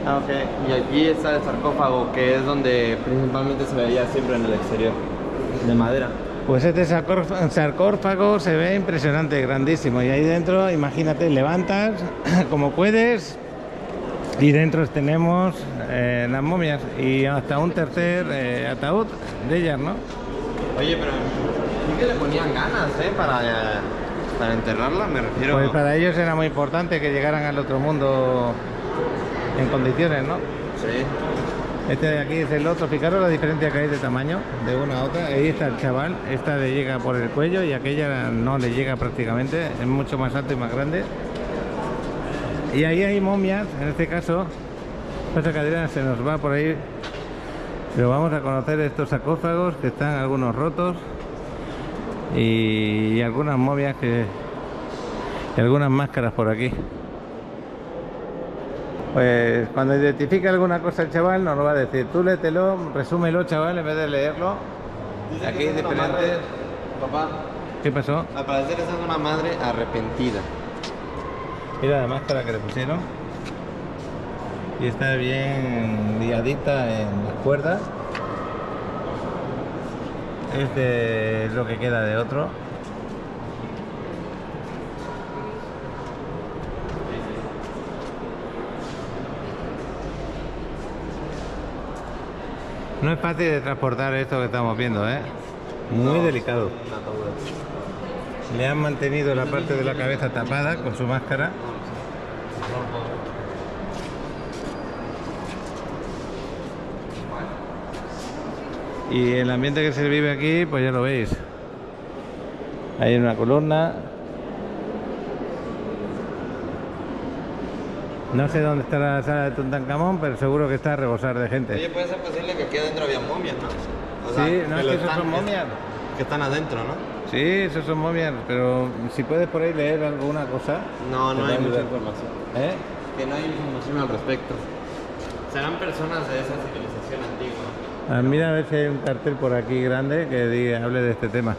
Ah, ok. Y aquí está el sarcófago, que es donde principalmente se veía siempre en el exterior, de madera. Pues este sarcófago se ve impresionante, grandísimo. Y ahí dentro, imagínate, levantas como puedes. Y dentro tenemos las momias y hasta un tercer ataúd de ellas, ¿no? Oye, pero sí que le ponían ganas, para enterrarla, me refiero. Pues para ellos era muy importante que llegaran al otro mundo en condiciones, ¿no? Sí. Este de aquí es el otro. Fijaros la diferencia que hay de tamaño de una a otra. Ahí está el chaval, esta le llega por el cuello y aquella no le llega prácticamente, es mucho más alto y más grande. Y ahí hay momias, en este caso, esta cadera se nos va por ahí, pero vamos a conocer estos sarcófagos que están algunos rotos y algunas momias y algunas máscaras por aquí. Pues cuando identifique alguna cosa el chaval nos lo va a decir. Tú léetelo, resúmelo, chaval, en vez de leerlo. Dice Aquí que es una diferentes. madre, papá, ¿Qué pasó? al parecer esa es una madre arrepentida. Mira la máscara que le pusieron. Y está bien liadita en las cuerdas. Este es lo que queda de otro. No es fácil de transportar esto que estamos viendo, ¿eh? Muy delicado. Le han mantenido la parte de la cabeza tapada con su máscara. Y el ambiente que se vive aquí, pues ya lo veis. Hay una columna. No sé dónde está la sala de Tutankamón, pero seguro que está a rebosar de gente. Oye, puede ser posible que aquí adentro había momias, ¿no? O sea, Sí, no, que es lo que esos son momias. Que están adentro, ¿no? Sí, esos son momias, pero si puedes por ahí leer alguna cosa. No, te no va a hay mucha ayudar. información. ¿Eh? Que no hay información al respecto. Serán personas de esa civilización antigua. Ah, mira a ver si hay un cartel por aquí grande que diga, hable de este tema.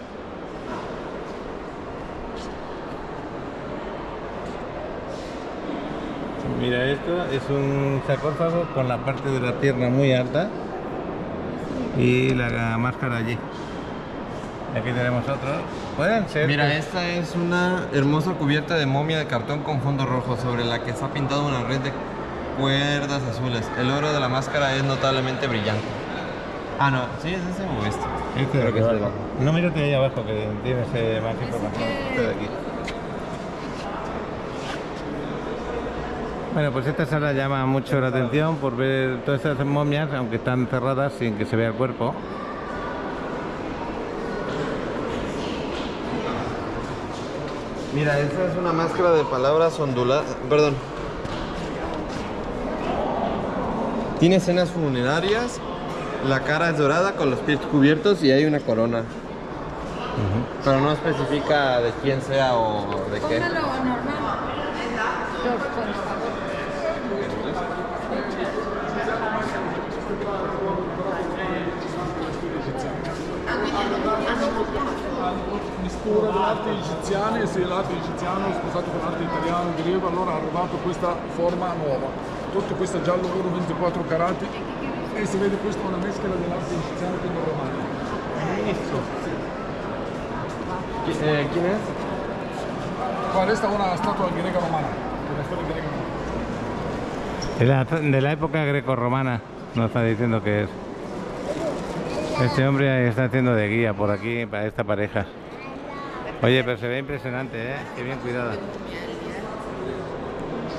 Mira, esto es un sarcófago con la parte de la pierna muy alta y la máscara allí. Aquí tenemos otro. Pueden ser. Mira, esta es una hermosa cubierta de momia de cartón con fondo rojo sobre la que está pintado una red de cuerdas azules. El oro de la máscara es notablemente brillante. Ah, no, ¿sí es ese o este? Este Creo que es el abajo. No, mírate ahí abajo que tienes más información. Este de aquí. Bueno, pues esta sala llama mucho la atención por ver todas estas momias, aunque están cerradas sin que se vea el cuerpo. Mira, esta es una máscara de palabras onduladas. Perdón. Tiene escenas funerarias. La cara es dorada con los pies cubiertos y hay una corona. Pero no especifica de quién sea o de qué. Póngalo normal. Mistura dell'arte egiziana e se l'arte egiziano è sposato con l'arte italiana e greco, allora è arrivato questa forma nuova. Tutto questo giallo oro 24 carati e si vede questa è una mescola dell'arte egiziana con il romano. ¿Quién es? Qua resta una statua greca romana, una storia greca romana. De la época grecorromana, nos está diciendo que es. Este hombre está haciendo de guía por aquí para esta pareja. Oye, pero se ve impresionante, ¿eh? Qué bien cuidada.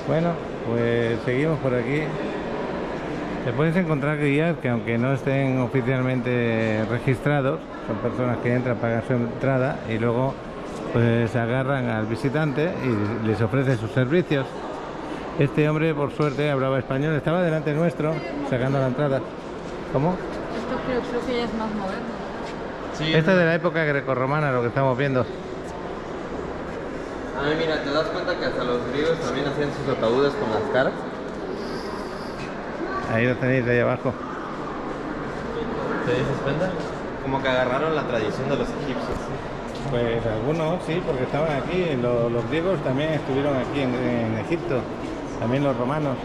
Bueno, pues seguimos por aquí. Te puedes encontrar guías que aunque no estén oficialmente registrados, son personas que entran, pagan su entrada y luego pues agarran al visitante y les ofrecen sus servicios. Este hombre, por suerte, hablaba español, estaba delante nuestro, sacando la entrada. ¿Cómo? Esto creo que ya es más moderno. Sí. Esta es de la época grecorromana, lo que estamos viendo. A ver, mira, ¿te das cuenta que hasta los griegos también hacían sus ataúdes con las caras? Ahí lo tenéis, ahí abajo. ¿Te dices cuenta? Como que agarraron la tradición de los egipcios. Pues algunos sí, porque estaban aquí. Los griegos también estuvieron aquí en Egipto, también los romanos.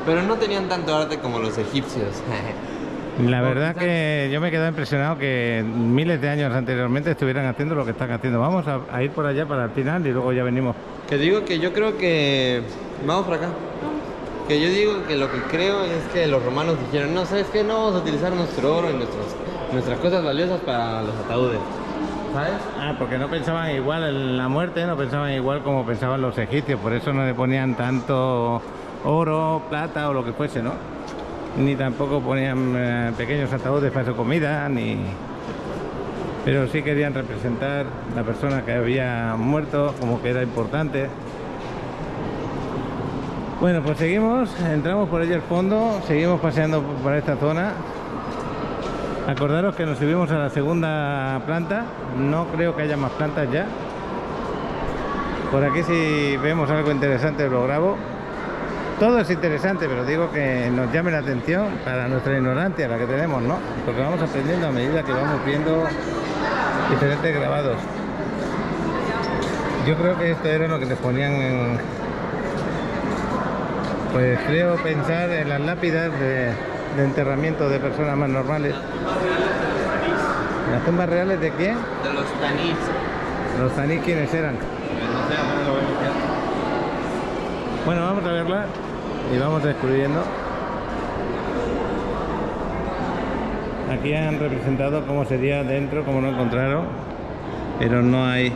Pero no tenían tanto arte como los egipcios. La verdad que yo me he quedado impresionado que miles de años anteriormente estuvieran haciendo lo que están haciendo. Vamos a ir por allá para el final y luego ya venimos. Que digo que yo creo que... Vamos por acá. Que yo digo que lo que creo es que los romanos dijeron, no, ¿sabes qué? No vamos a utilizar nuestro oro y nuestras cosas valiosas para los ataúdes. ¿Sabes? Ah, porque no pensaban igual en la muerte, no pensaban igual como pensaban los egipcios. Por eso no le ponían tanto oro, plata o lo que fuese, ¿no? Ni tampoco ponían pequeños ataúdes para su comida, ni... Pero sí querían representar la persona que había muerto como que era importante. Bueno, pues seguimos, entramos por allí al fondo, seguimos paseando por esta zona. Acordaros que nos subimos a la segunda planta, no creo que haya más plantas ya. Por aquí si vemos algo interesante lo grabo. Todo es interesante, pero digo que nos llame la atención para nuestra ignorancia, la que tenemos, ¿no? Porque vamos aprendiendo a medida que vamos viendo diferentes grabados. Yo creo que esto era lo que les ponían en... Pues creo pensar en las lápidas de enterramiento de personas más normales. ¿Las tumbas reales de quién? De los Tanís. ¿Los Tanís quiénes eran? No sé, apenas lo voy a buscar. Bueno, vamos a verla y vamos descubriendo. Aquí han representado cómo sería dentro, cómo lo encontraron, pero no hay.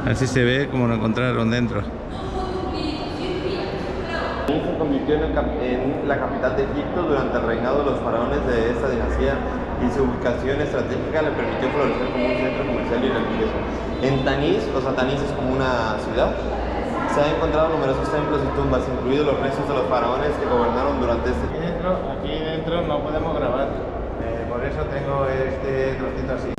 Así se ve como lo encontraron dentro. Se convirtió en la capital de Egipto durante el reinado de los faraones de esta dinastía y su ubicación estratégica le permitió florecer como un centro comercial y religioso. En Tanis, o sea, Tanis es como una ciudad, se han encontrado numerosos templos y tumbas, incluidos los restos de los faraones que gobernaron durante este tiempo. Aquí dentro no podemos grabar, por eso tengo este trocito así.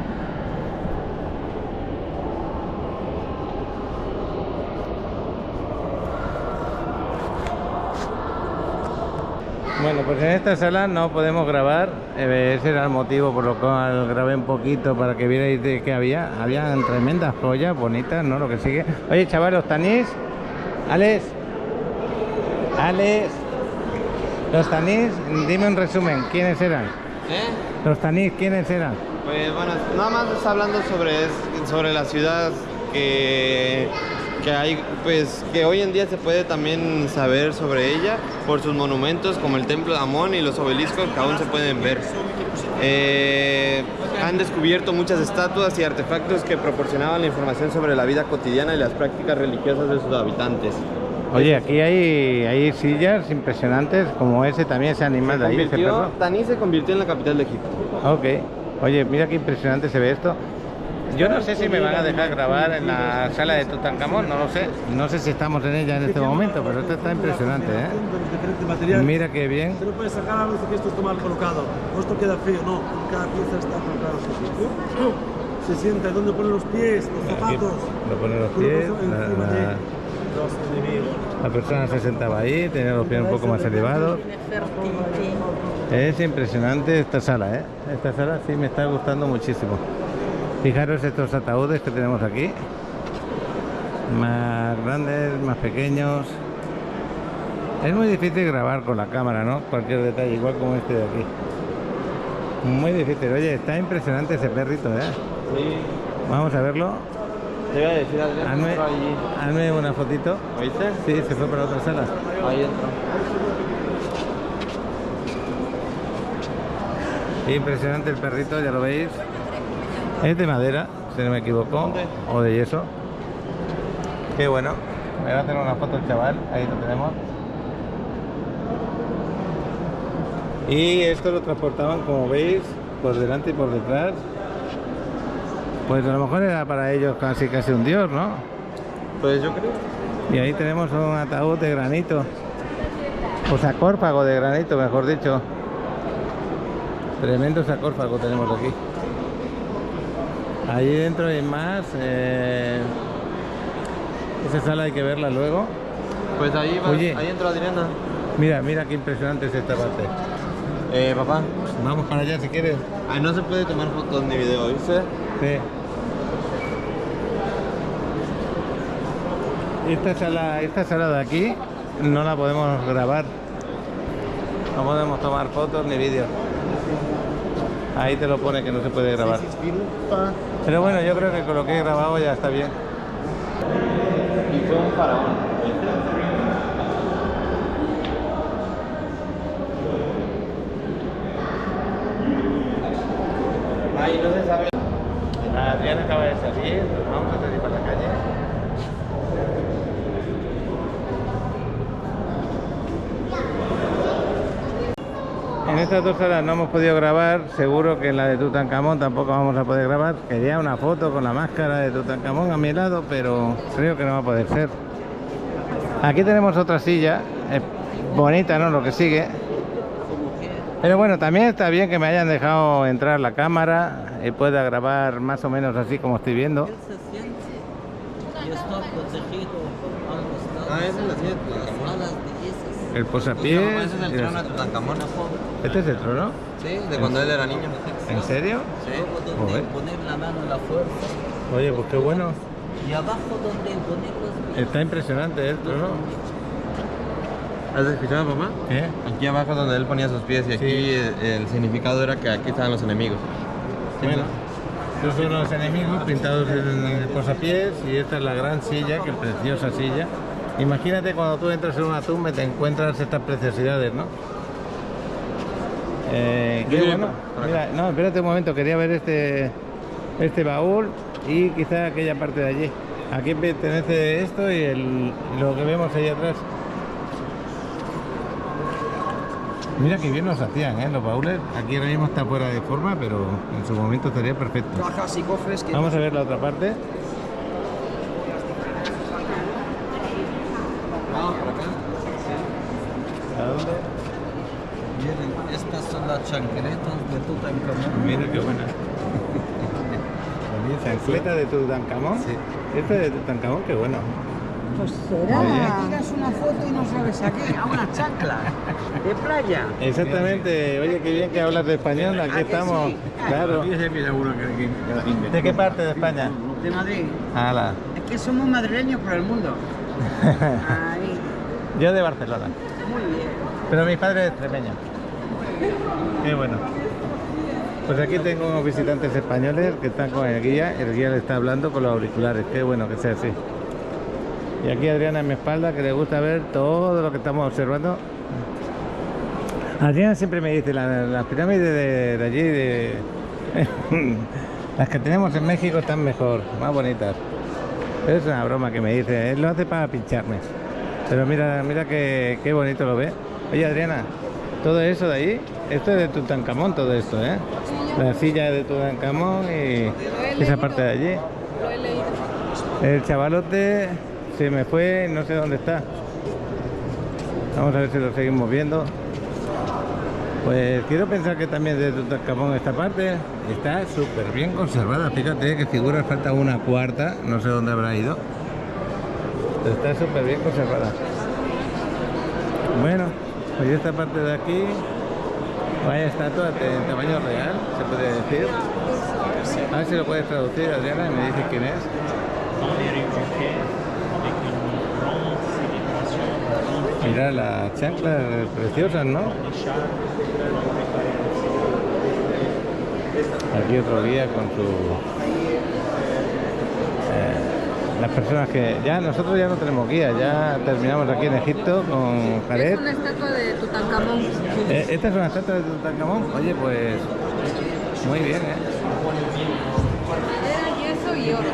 Bueno, pues en esta sala no podemos grabar, ese era el motivo por lo cual grabé un poquito para que vierais de qué había. Habían tremendas joyas bonitas, ¿no? Lo que sigue. Oye, chaval, ¿los Tanís? Alex, los Tanís, dime un resumen, ¿quiénes eran? Los Tanís, ¿quiénes eran? Pues bueno, nada más está hablando sobre la ciudad que hay, pues que hoy en día se puede también saber sobre ella por sus monumentos como el templo de Amón y los obeliscos que aún se pueden ver. Han descubierto muchas estatuas y artefactos que proporcionaban la información sobre la vida cotidiana y las prácticas religiosas de sus habitantes. Oye, aquí hay sillas impresionantes como ese también, ese animal de ahí, ese perro. Tanis se convirtió en la capital de Egipto. Ok. Oye, mira qué impresionante se ve esto. Yo no sé si me van a dejar grabar en la sala de Tutankamón, no lo sé. No sé si estamos en ella en este momento, pero esto está impresionante, ¿eh? Mira qué bien. Pero puedes sacar algo de que esto está mal colocado. O esto queda feo, no. Cada pieza está colocada en su sitio. Se sienta donde ponen los pies, los zapatos. Lo ponen los pies. Los enemigos. La persona se sentaba ahí, tenía los pies un poco más elevados. Es impresionante esta sala, ¿eh? Esta sala sí me está gustando muchísimo. Fijaros estos ataúdes que tenemos aquí. Más grandes, más pequeños. Es muy difícil grabar con la cámara, ¿no? Cualquier detalle, igual como este de aquí. Muy difícil. Oye, está impresionante ese perrito, ¿eh? Sí. Vamos a verlo. Te iba a decir, Adrián, hazme una fotito. ¿Oíste? Sí, se fue para otra sala. Ahí entró. Impresionante el perrito, ya lo veis. Es de madera, si no me equivoco, o de yeso. Qué bueno. Me va a hacer una foto el chaval, ahí lo tenemos. Y esto lo transportaban, como veis, por delante y por detrás. Pues a lo mejor era para ellos casi un dios, ¿no? Pues yo creo. Y ahí tenemos un ataúd de granito. O sarcófago de granito, mejor dicho. Tremendo sarcófago tenemos aquí. Allí dentro hay más. Esa sala hay que verla luego. Pues ahí va, Oye, ahí entró Adriana. Mira qué impresionante es esta parte. Papá. Vamos para allá si quieres. Ahí no se puede tomar fotos ni video, ¿viste? Sí. Esta sala de aquí no la podemos grabar. No podemos tomar fotos ni vídeos. Ahí te lo pone que no se puede grabar. Pero bueno, yo creo que con lo que he grabado ya está bien. Y fue un faraón. Ahí no se sabe. Adrián acaba de salir, vamos a salir para la calle. En estas dos salas no hemos podido grabar, seguro que en la de Tutankamón tampoco vamos a poder grabar. Quería una foto con la máscara de Tutankamón a mi lado, pero creo que no va a poder ser. Aquí tenemos otra silla, es bonita, ¿no? Lo que sigue. Pero bueno, también está bien que me hayan dejado entrar la cámara y pueda grabar más o menos así como estoy viendo. Él se siente y está protegido a los Ah, esa es la silla de Tutankamón. alas de esas. El posapiés. No, ese es el trono de Tutankamón. ¿Este es el trono? Sí, de cuando él era niño. ¿En serio? Sí. Donde Joder. poner la mano en la fuerza Oye, pues qué bueno. y abajo donde poner los pies. Está impresionante el trono. ¿Has escuchado, papá? ¿Eh? Aquí abajo donde él ponía sus pies y aquí Sí. el significado era que aquí estaban los enemigos. Bueno, estos son los enemigos pintados en el posapiés y esta es la gran silla, que preciosa silla. Imagínate cuando tú entras en una tumba y te encuentras estas preciosidades, ¿no? Qué bueno. Mira, no, espérate un momento, quería ver este baúl y quizá aquella parte de allí. Aquí pertenece esto y lo que vemos ahí atrás. Mira que bien los hacían, ¿eh? Los baúles. Aquí ahora mismo está fuera de forma, pero en su momento estaría perfecto. Cajas y cofres que... Vamos a ver la otra parte. Vamos por acá. ¿A dónde? Miren, estas son las chancletas de Tutankamón. Mira qué buena. ¿Chancleta de Tutankamón? Sí. Esta de Tutankamón, qué bueno. Pues será. Oye. Tiras una foto y no sabes a qué, a una chancla de playa. Exactamente. Oye, qué bien que hablas de español. Aquí ¿A que estamos. sí? Claro. ¿De qué parte de España? De Madrid. Ala. Es que somos madrileños por el mundo. Ahí. Yo de Barcelona. Muy bien. Pero mi padre es extremeño. Qué bueno. Pues aquí tengo unos visitantes españoles que están con el guía le está hablando con los auriculares. Qué bueno que sea así. Y aquí Adriana en mi espalda, que le gusta ver todo lo que estamos observando. Adriana siempre me dice, las pirámides de allí, las que tenemos en México están mejor, más bonitas. Es una broma que me dice, él lo hace para pincharme. Pero mira qué bonito lo ve. Oye Adriana, todo eso de ahí, esto es de Tutankamón, todo esto, ¿eh? La silla de Tutankamón y esa parte de allí. Lo he leído. El chavalote se me fue, no sé dónde está. Vamos a ver si lo seguimos viendo. Pues quiero pensar que también de Tutankamón esta parte está súper bien conservada. Fíjate que figuras, falta una cuarta, no sé dónde habrá ido. Pero está súper bien conservada. Bueno, pues esta parte de aquí, vaya estatua en tamaño real, se puede decir. A ver si lo puedes traducir, Adriana, y me dices quién es. Mira las chanclas preciosas, ¿no? Aquí otro guía con su... las personas que... Nosotros ya no tenemos guía, ya terminamos aquí en Egipto con Jared. Es una estatua de Tutankamón. ¿Esta es una estatua de Tutankamón? Oye, pues... muy bien, ¿eh? Madera, yeso y oro.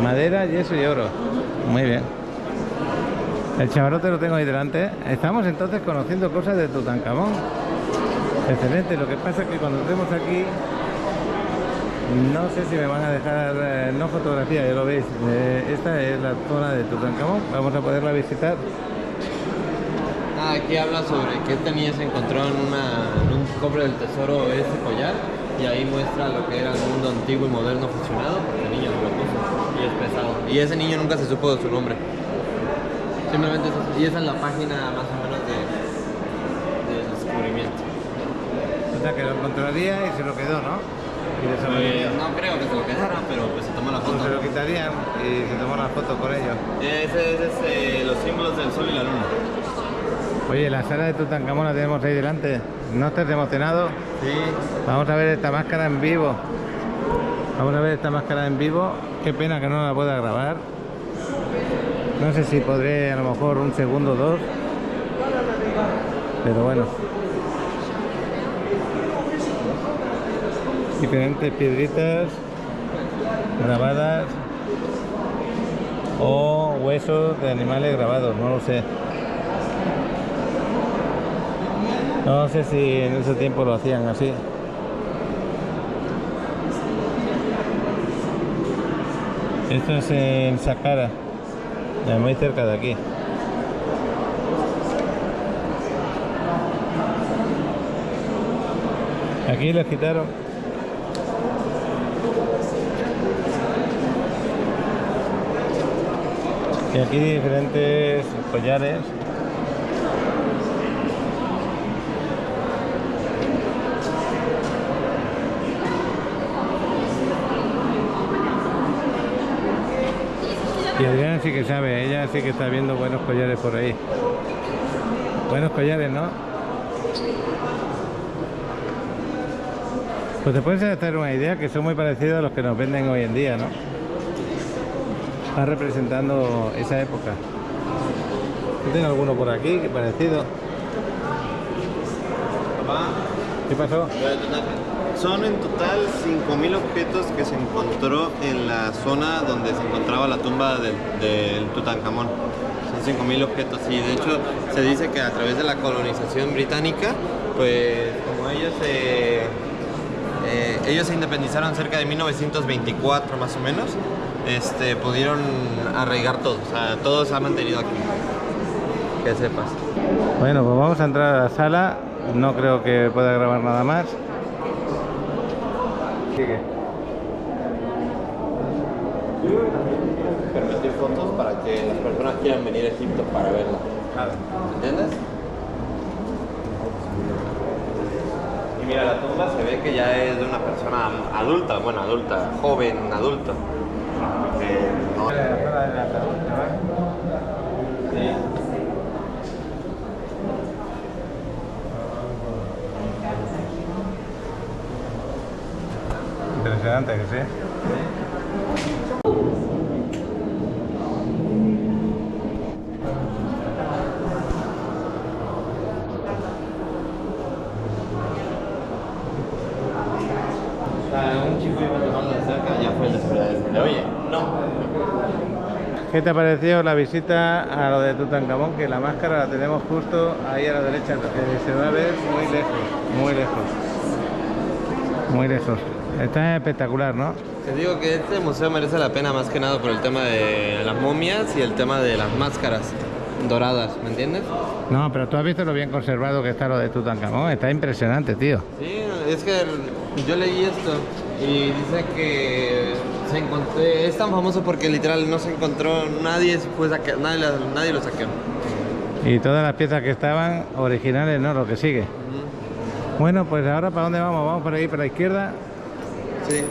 Madera, yeso y oro. Muy bien. El chavalote lo tengo ahí delante. Estamos entonces conociendo cosas de Tutankamón. Excelente. Lo que pasa es que cuando estemos aquí, no sé si me van a dejar, no fotografía, ya lo veis. Esta es la zona de Tutankamón. Vamos a poderla visitar. Aquí habla sobre que esta niña se encontró en un cofre del tesoro ese collar. Y ahí muestra lo que era el mundo antiguo y moderno fusionado, porque el niño no lo puso y es pesado. Y ese niño nunca se supo de su nombre. Simplemente eso. Y esa es la página más o menos del descubrimiento. O sea, que lo encontraría y se lo quedó, ¿no? Y desapareció. No creo que se lo quedaran, pero pues se tomó la foto. Se lo quitarían y se tomó la foto con ellos. Ese es los símbolos del sol y la luna. Oye, la sala de Tutankamón la tenemos ahí delante. ¿No estás emocionado? Sí. Vamos a ver esta máscara en vivo. Vamos a ver esta máscara en vivo. Qué pena que no la pueda grabar. No sé si podré, a lo mejor, un segundo o dos. Pero bueno. Diferentes piedritas grabadas o huesos de animales grabados, no lo sé. No sé si en ese tiempo lo hacían así. Esto es en Saqqara, muy cerca de aquí. Aquí les quitaron. Y aquí diferentes collares. Y Adriana sí que sabe, ella sí que está viendo buenos collares por ahí. Buenos collares, ¿no? Pues te puedes hacer una idea que son muy parecidos a los que nos venden hoy en día, ¿no? Está representando esa época. Yo tengo alguno por aquí que parecido. ¿Qué pasó? Son en total 5.000 objetos que se encontró en la zona donde se encontraba la tumba del Tutankamón. Son 5.000 objetos y de hecho se dice que a través de la colonización británica, pues como ellos se independizaron cerca de 1924 más o menos, pudieron arraigar todo, o sea, todo se ha mantenido aquí, que sepas. Bueno, pues vamos a entrar a la sala, no creo que pueda grabar nada más. Sigue. Permitir fotos para que las personas quieran venir a Egipto para verla. Claro. ¿Entiendes? Y mira, la tumba se ve que ya es de una persona adulta, bueno, adulta, joven, adulto. No. Sí. Impresionante, que sí. Un chico iba tomando de cerca, ya fue el de decirle, oye, no. ¿Qué te ha parecido la visita a lo de Tutankamón? Que la máscara la tenemos justo ahí a la derecha, que se va a ver muy lejos, muy lejos. Muy lejos. Está espectacular, ¿no? Te digo que este museo merece la pena más que nada por el tema de las momias y el tema de las máscaras doradas, ¿me entiendes? No, pero tú has visto lo bien conservado que está lo de Tutankamón. Está impresionante, tío. Sí, es que yo leí esto y dice que es tan famoso porque literal no se encontró, nadie lo saqueó. Y todas las piezas que estaban originales, ¿no? Lo que sigue. Bueno, pues ahora ¿para dónde vamos? ¿Vamos por ahí, por la izquierda? Sí.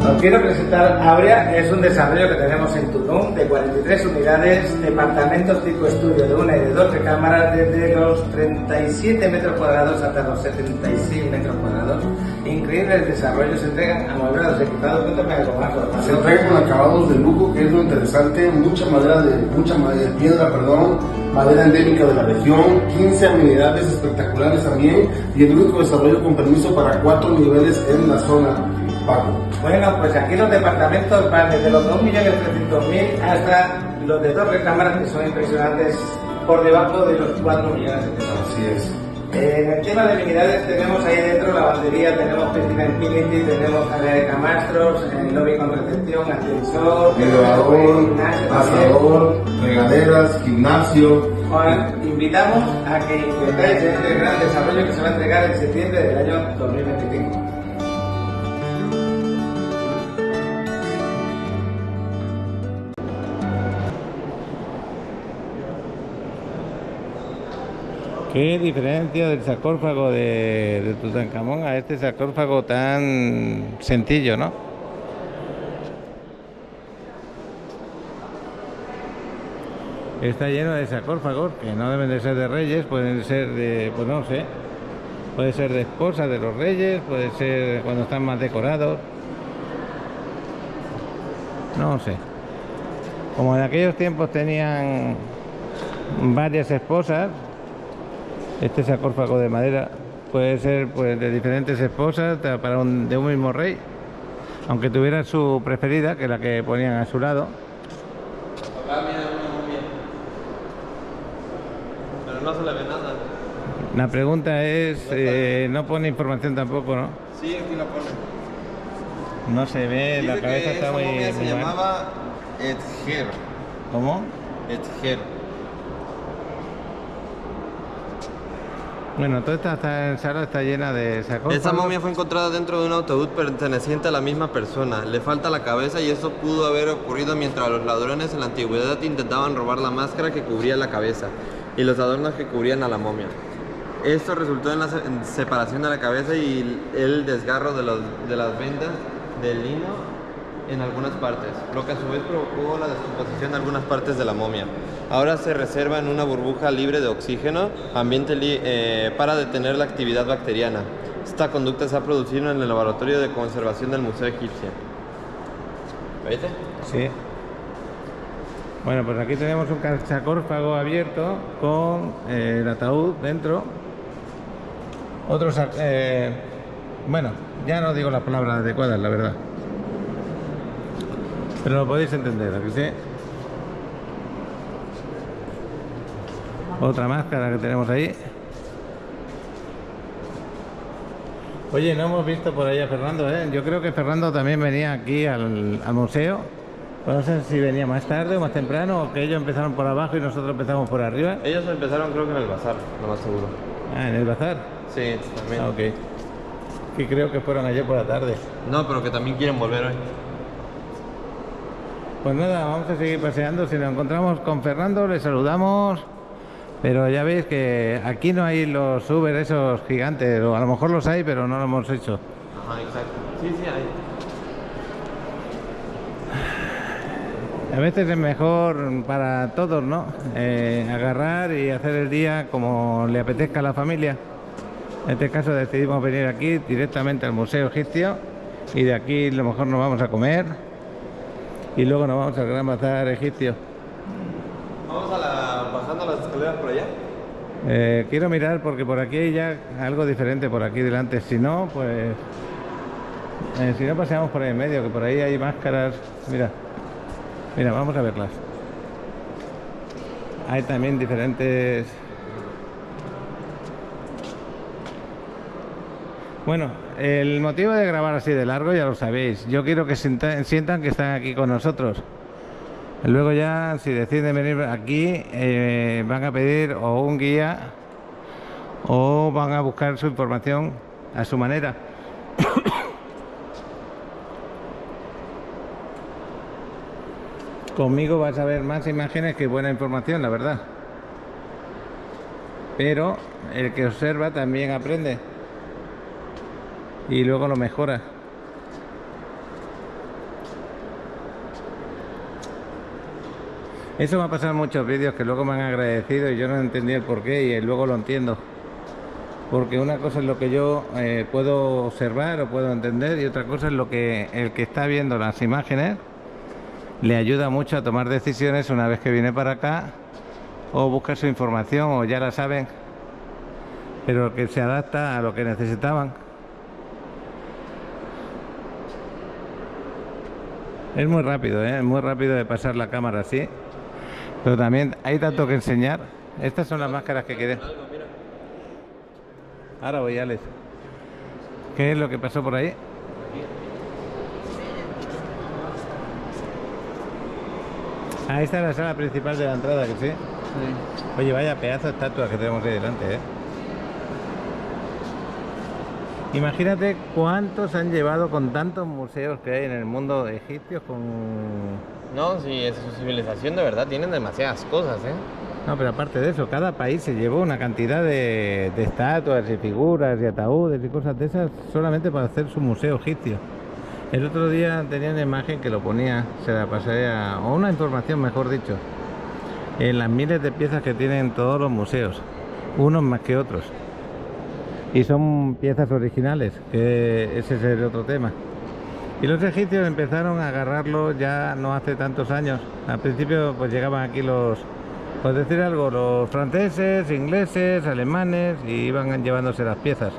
Os quiero presentar Aurea, es un desarrollo que tenemos en Tulum de 43 unidades, departamentos tipo estudio de 1 y de 2 recámaras desde los 37 metros cuadrados hasta los 76 metros cuadrados. Increíbles desarrollos, se entregan amueblados, equipados, cuéntame algo más. Se entrega con acabados de lujo, que es lo interesante, mucha piedra, madera endémica de la región, 15 amenidades espectaculares también y el único desarrollo con permiso para 4 niveles en la zona, Paco. Bueno, pues aquí los departamentos van desde los 2.300.000 hasta los de 2 recámaras, que son impresionantes, por debajo de los 4 millones de pesos. Así es. En el tema de amenidades tenemos ahí dentro lavandería, tenemos piscina infinity, tenemos área de camastros, lobby con recepción, ascensor, Elevador, asador, regaderas, gimnasio. Ahora, invitamos a que intentáis este gran desarrollo que se va a entregar en septiembre del año 2025. Qué diferencia del sarcófago de Tutankamón a este sarcófago tan sencillo, ¿no? Está lleno de sarcófagos que no deben de ser de reyes, pueden ser de, pues no sé, puede ser de esposas de los reyes, puede ser cuando están más decorados, no sé. Como en aquellos tiempos tenían varias esposas, este sarcófago de madera puede ser pues de diferentes esposas de un mismo rey, aunque tuviera su preferida, que es la que ponían a su lado. Acá mira una momia, pero no se le ve nada. La pregunta es, no pone información tampoco, ¿no? Sí, aquí la pone. No se ve, Dice la cabeza que está esa muy momia se mal. llamaba Edger. ¿Cómo? Edger. Bueno, toda esta sala está llena de sarcófagos. Esa momia fue encontrada dentro de un autobús perteneciente a la misma persona. Le falta la cabeza y esto pudo haber ocurrido mientras los ladrones en la antigüedad intentaban robar la máscara que cubría la cabeza y los adornos que cubrían a la momia. Esto resultó en la separación de la cabeza y el desgarro de las vendas del lino en algunas partes, lo que a su vez provocó la descomposición de algunas partes de la momia. Ahora se reserva en una burbuja libre de oxígeno, para detener la actividad bacteriana. Esta conducta se ha producido en el laboratorio de conservación del Museo Egipcio. ¿Viste? Sí. Bueno, pues aquí tenemos un sarcófago abierto con el ataúd dentro. Otros, bueno, ya no digo las palabras adecuadas, la verdad. Pero lo podéis entender, ¿a que sí? Otra máscara que tenemos ahí. Oye, no hemos visto por ahí a Fernando, ¿eh? Yo creo que Fernando también venía aquí al museo. No sé si venía más tarde o más temprano, o que ellos empezaron por abajo y nosotros empezamos por arriba. Ellos empezaron creo que en el bazar, lo más seguro. Ah, ¿en el bazar? Sí, también. Ah, ok. Que creo que fueron ayer por la tarde. No, pero que también quieren volver hoy. Pues nada, vamos a seguir paseando. Si nos encontramos con Fernando, le saludamos. Pero ya veis que aquí no hay los Uber esos gigantes, o a lo mejor los hay, pero no lo hemos hecho. Ajá, exacto. Sí, sí hay. A veces es mejor para todos, ¿no? Agarrar y hacer el día como le apetezca a la familia. En este caso decidimos venir aquí directamente al Museo Egipcio y de aquí a lo mejor nos vamos a comer y luego nos vamos al Gran Bazar Egipcio. Vamos bajando las escaleras por allá. Quiero mirar porque por aquí hay ya algo diferente por aquí delante. Si no, pues... si no paseamos por ahí en medio, que por ahí hay máscaras. Mira, vamos a verlas. Hay también diferentes... Bueno, el motivo de grabar así de largo ya lo sabéis. Yo quiero que sientan que están aquí con nosotros. Luego ya, si deciden venir aquí, van a pedir o un guía o van a buscar su información a su manera. Conmigo vas a ver más imágenes que buena información, la verdad. Pero el que observa también aprende y luego lo mejora. Eso me ha pasado en muchos vídeos que luego me han agradecido y yo no entendí el porqué y luego lo entiendo. Porque una cosa es lo que yo puedo observar o puedo entender y otra cosa es lo que el que está viendo las imágenes le ayuda mucho a tomar decisiones una vez que viene para acá o busca su información o ya la saben, pero que se adapta a lo que necesitaban. Es muy rápido, es muy rápido de pasar la cámara así. Pero también hay tanto que enseñar. Estas son las máscaras que quedé. Ahora voy, Alex. ¿Qué es lo que pasó por ahí? Ah, esta es la sala principal de la entrada, que sí. Sí. Oye, vaya pedazo de estatuas que tenemos ahí delante, ¿eh? Imagínate cuántos han llevado con tantos museos que hay en el mundo egipcio con... No, sí, es su civilización de verdad, tienen demasiadas cosas, ¿eh? No, pero aparte de eso, cada país se llevó una cantidad de estatuas y figuras y ataúdes y cosas de esas solamente para hacer su museo egipcio. El otro día tenía una imagen que lo ponía, se la pasé o una información mejor dicho, en las miles de piezas que tienen todos los museos, unos más que otros. Y son piezas originales, que ese es el otro tema. Y los egipcios empezaron a agarrarlo ya no hace tantos años. Al principio pues llegaban aquí los, por decir algo, los franceses, ingleses, alemanes y iban llevándose las piezas.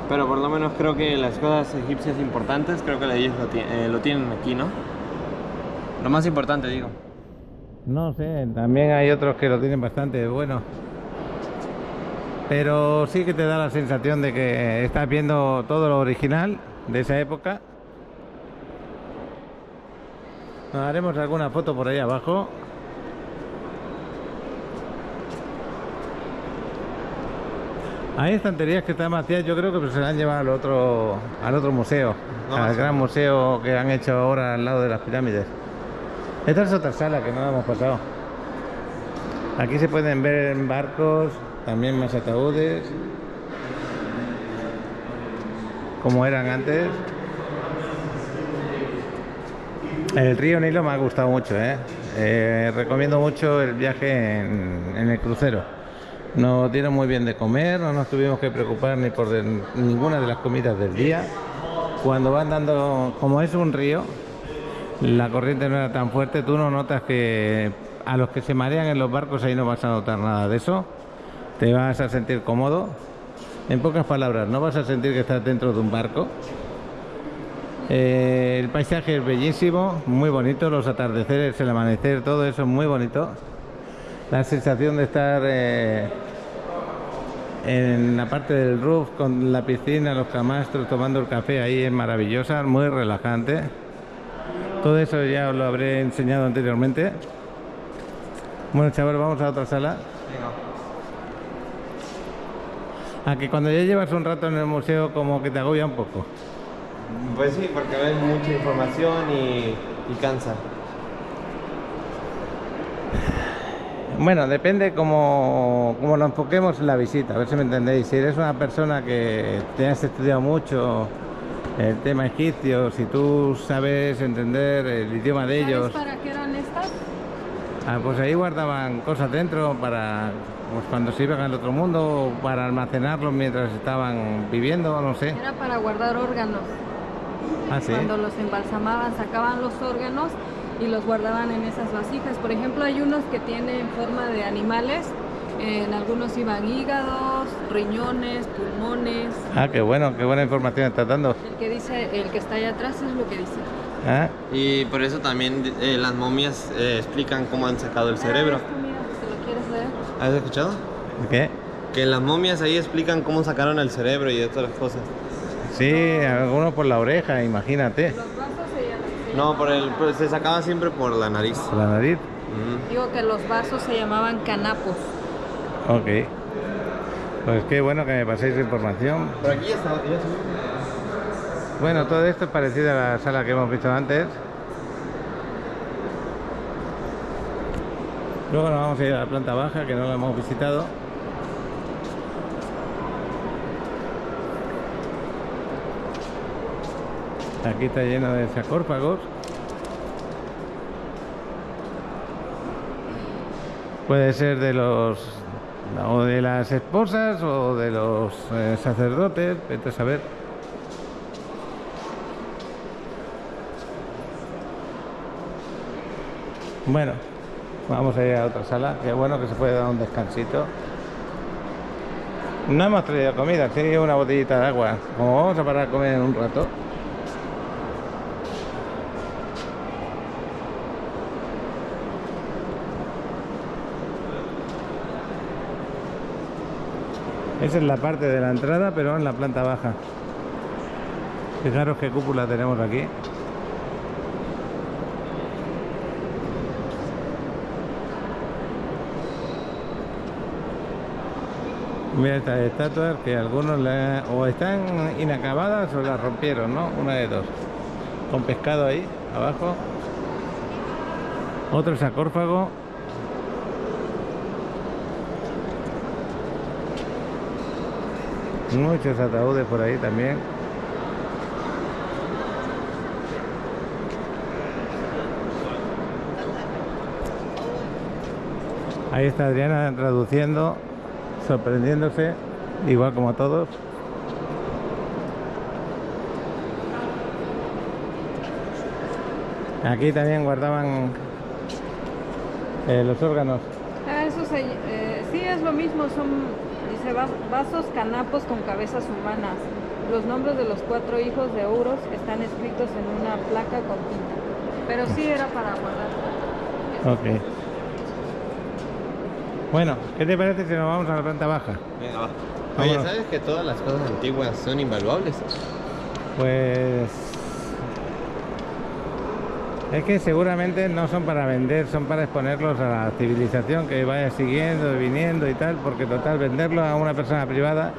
Pero por lo menos creo que las cosas egipcias importantes, creo que ellos lo tienen aquí, ¿no? Lo más importante, digo. No sé, también hay otros que lo tienen bastante bueno. Pero sí que te da la sensación de que estás viendo todo lo original de esa época. Nos haremos alguna foto por ahí abajo. Hay estanterías que están vacías, yo creo que se las han llevado al otro museo, al gran museo que han hecho ahora al lado de las pirámides. Esta es otra sala que no la hemos pasado. Aquí se pueden ver barcos, también más ataúdes, como eran antes. El río Nilo me ha gustado mucho, recomiendo mucho el viaje en el crucero. Nos dieron muy bien de comer, no nos tuvimos que preocupar ni por ninguna de las comidas del día. Cuando van dando, como es un río, la corriente no era tan fuerte, tú no notas que a los que se marean en los barcos ahí no vas a notar nada de eso. Te vas a sentir cómodo. En pocas palabras, no vas a sentir que estás dentro de un barco. El paisaje es bellísimo, muy bonito, los atardeceres, el amanecer, todo eso es muy bonito. La sensación de estar en la parte del roof con la piscina, los camastros, tomando el café ahí es maravillosa, muy relajante. Todo eso ya os lo habré enseñado anteriormente. Bueno, chaval, vamos a otra sala. A que cuando ya llevas un rato en el museo como que te agobia un poco. Pues sí, porque ves mucha información y cansa. Bueno, depende cómo lo enfoquemos en la visita, a ver si me entendéis. Si eres una persona que te has estudiado mucho el tema egipcio, si tú sabes entender el idioma de ellos... ¿Sabes para qué eran estas? Pues ahí guardaban cosas dentro para pues cuando se iban al otro mundo, o para almacenarlos mientras estaban viviendo, no sé. Era para guardar órganos. Ah, ¿sí? Cuando los embalsamaban, sacaban los órganos y los guardaban en esas vasijas. Por ejemplo, hay unos que tienen forma de animales. En algunos iban hígados, riñones, pulmones. Ah, qué bueno, qué buena información estás dando. El que está allá atrás es lo que dice. ¿Ah? Y por eso también las momias explican cómo han sacado el cerebro. Esto, mira, si lo quieres leer. ¿Has escuchado? ¿Qué? Que las momias ahí explican cómo sacaron el cerebro y otras cosas. Sí, algunos por la oreja, imagínate. Los vasos se No, pues se sacaba siempre por la nariz. ¿Por la nariz? Digo que los vasos se llamaban canapos. Ok. Pues qué bueno que me paséis información. Por aquí ya está. Bueno, todo esto es parecido a la sala que hemos visto antes. Luego nos vamos a ir a la planta baja, que no la hemos visitado. Aquí está lleno de sarcófagos. Puede ser de o de las esposas o de los sacerdotes, vete a saber. Bueno, vamos a ir a otra sala. Qué bueno que se puede dar un descansito. No hemos traído comida, sí, una botellita de agua. Como vamos a parar a comer en un rato. Esa es la parte de la entrada, pero en la planta baja. Fijaros qué cúpula tenemos aquí. Mira estas estatuas que algunos o están inacabadas o las rompieron, ¿no? Una de dos. Con pescado ahí, abajo. Otro sarcófago. Muchos ataúdes por ahí también. Ahí está Adriana traduciendo, sorprendiéndose, igual como todos. Aquí también guardaban los órganos. Eso sí, es lo mismo, dice vasos canapos con cabezas humanas. Los nombres de los 4 hijos de Ouros están escritos en una placa con tinta. Pero sí era para guardar. Ok. Bueno, ¿qué te parece si nos vamos a la planta baja? Venga, va. Oye, ¿sabes que todas las cosas antiguas son invaluables? Pues... es que seguramente no son para vender, son para exponerlos a la civilización que vaya siguiendo, viniendo y tal, porque total, venderlo a una persona privada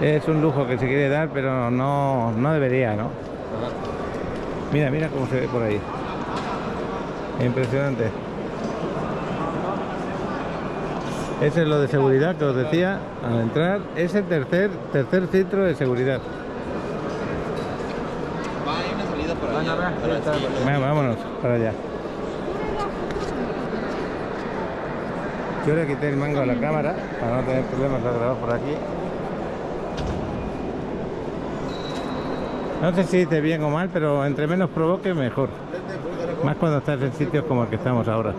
es un lujo que se quiere dar, pero no debería, ¿no? Mira, mira cómo se ve por ahí. Impresionante. Ese es lo de seguridad que os decía al entrar. Es el tercer filtro de seguridad. Hay una salida por allá. Bueno, vámonos para allá. Yo le quité el mango a la cámara para no tener problemas al grabar por aquí. No sé si dice bien o mal, pero entre menos provoque, mejor. Más cuando estás en sitios como el que estamos ahora.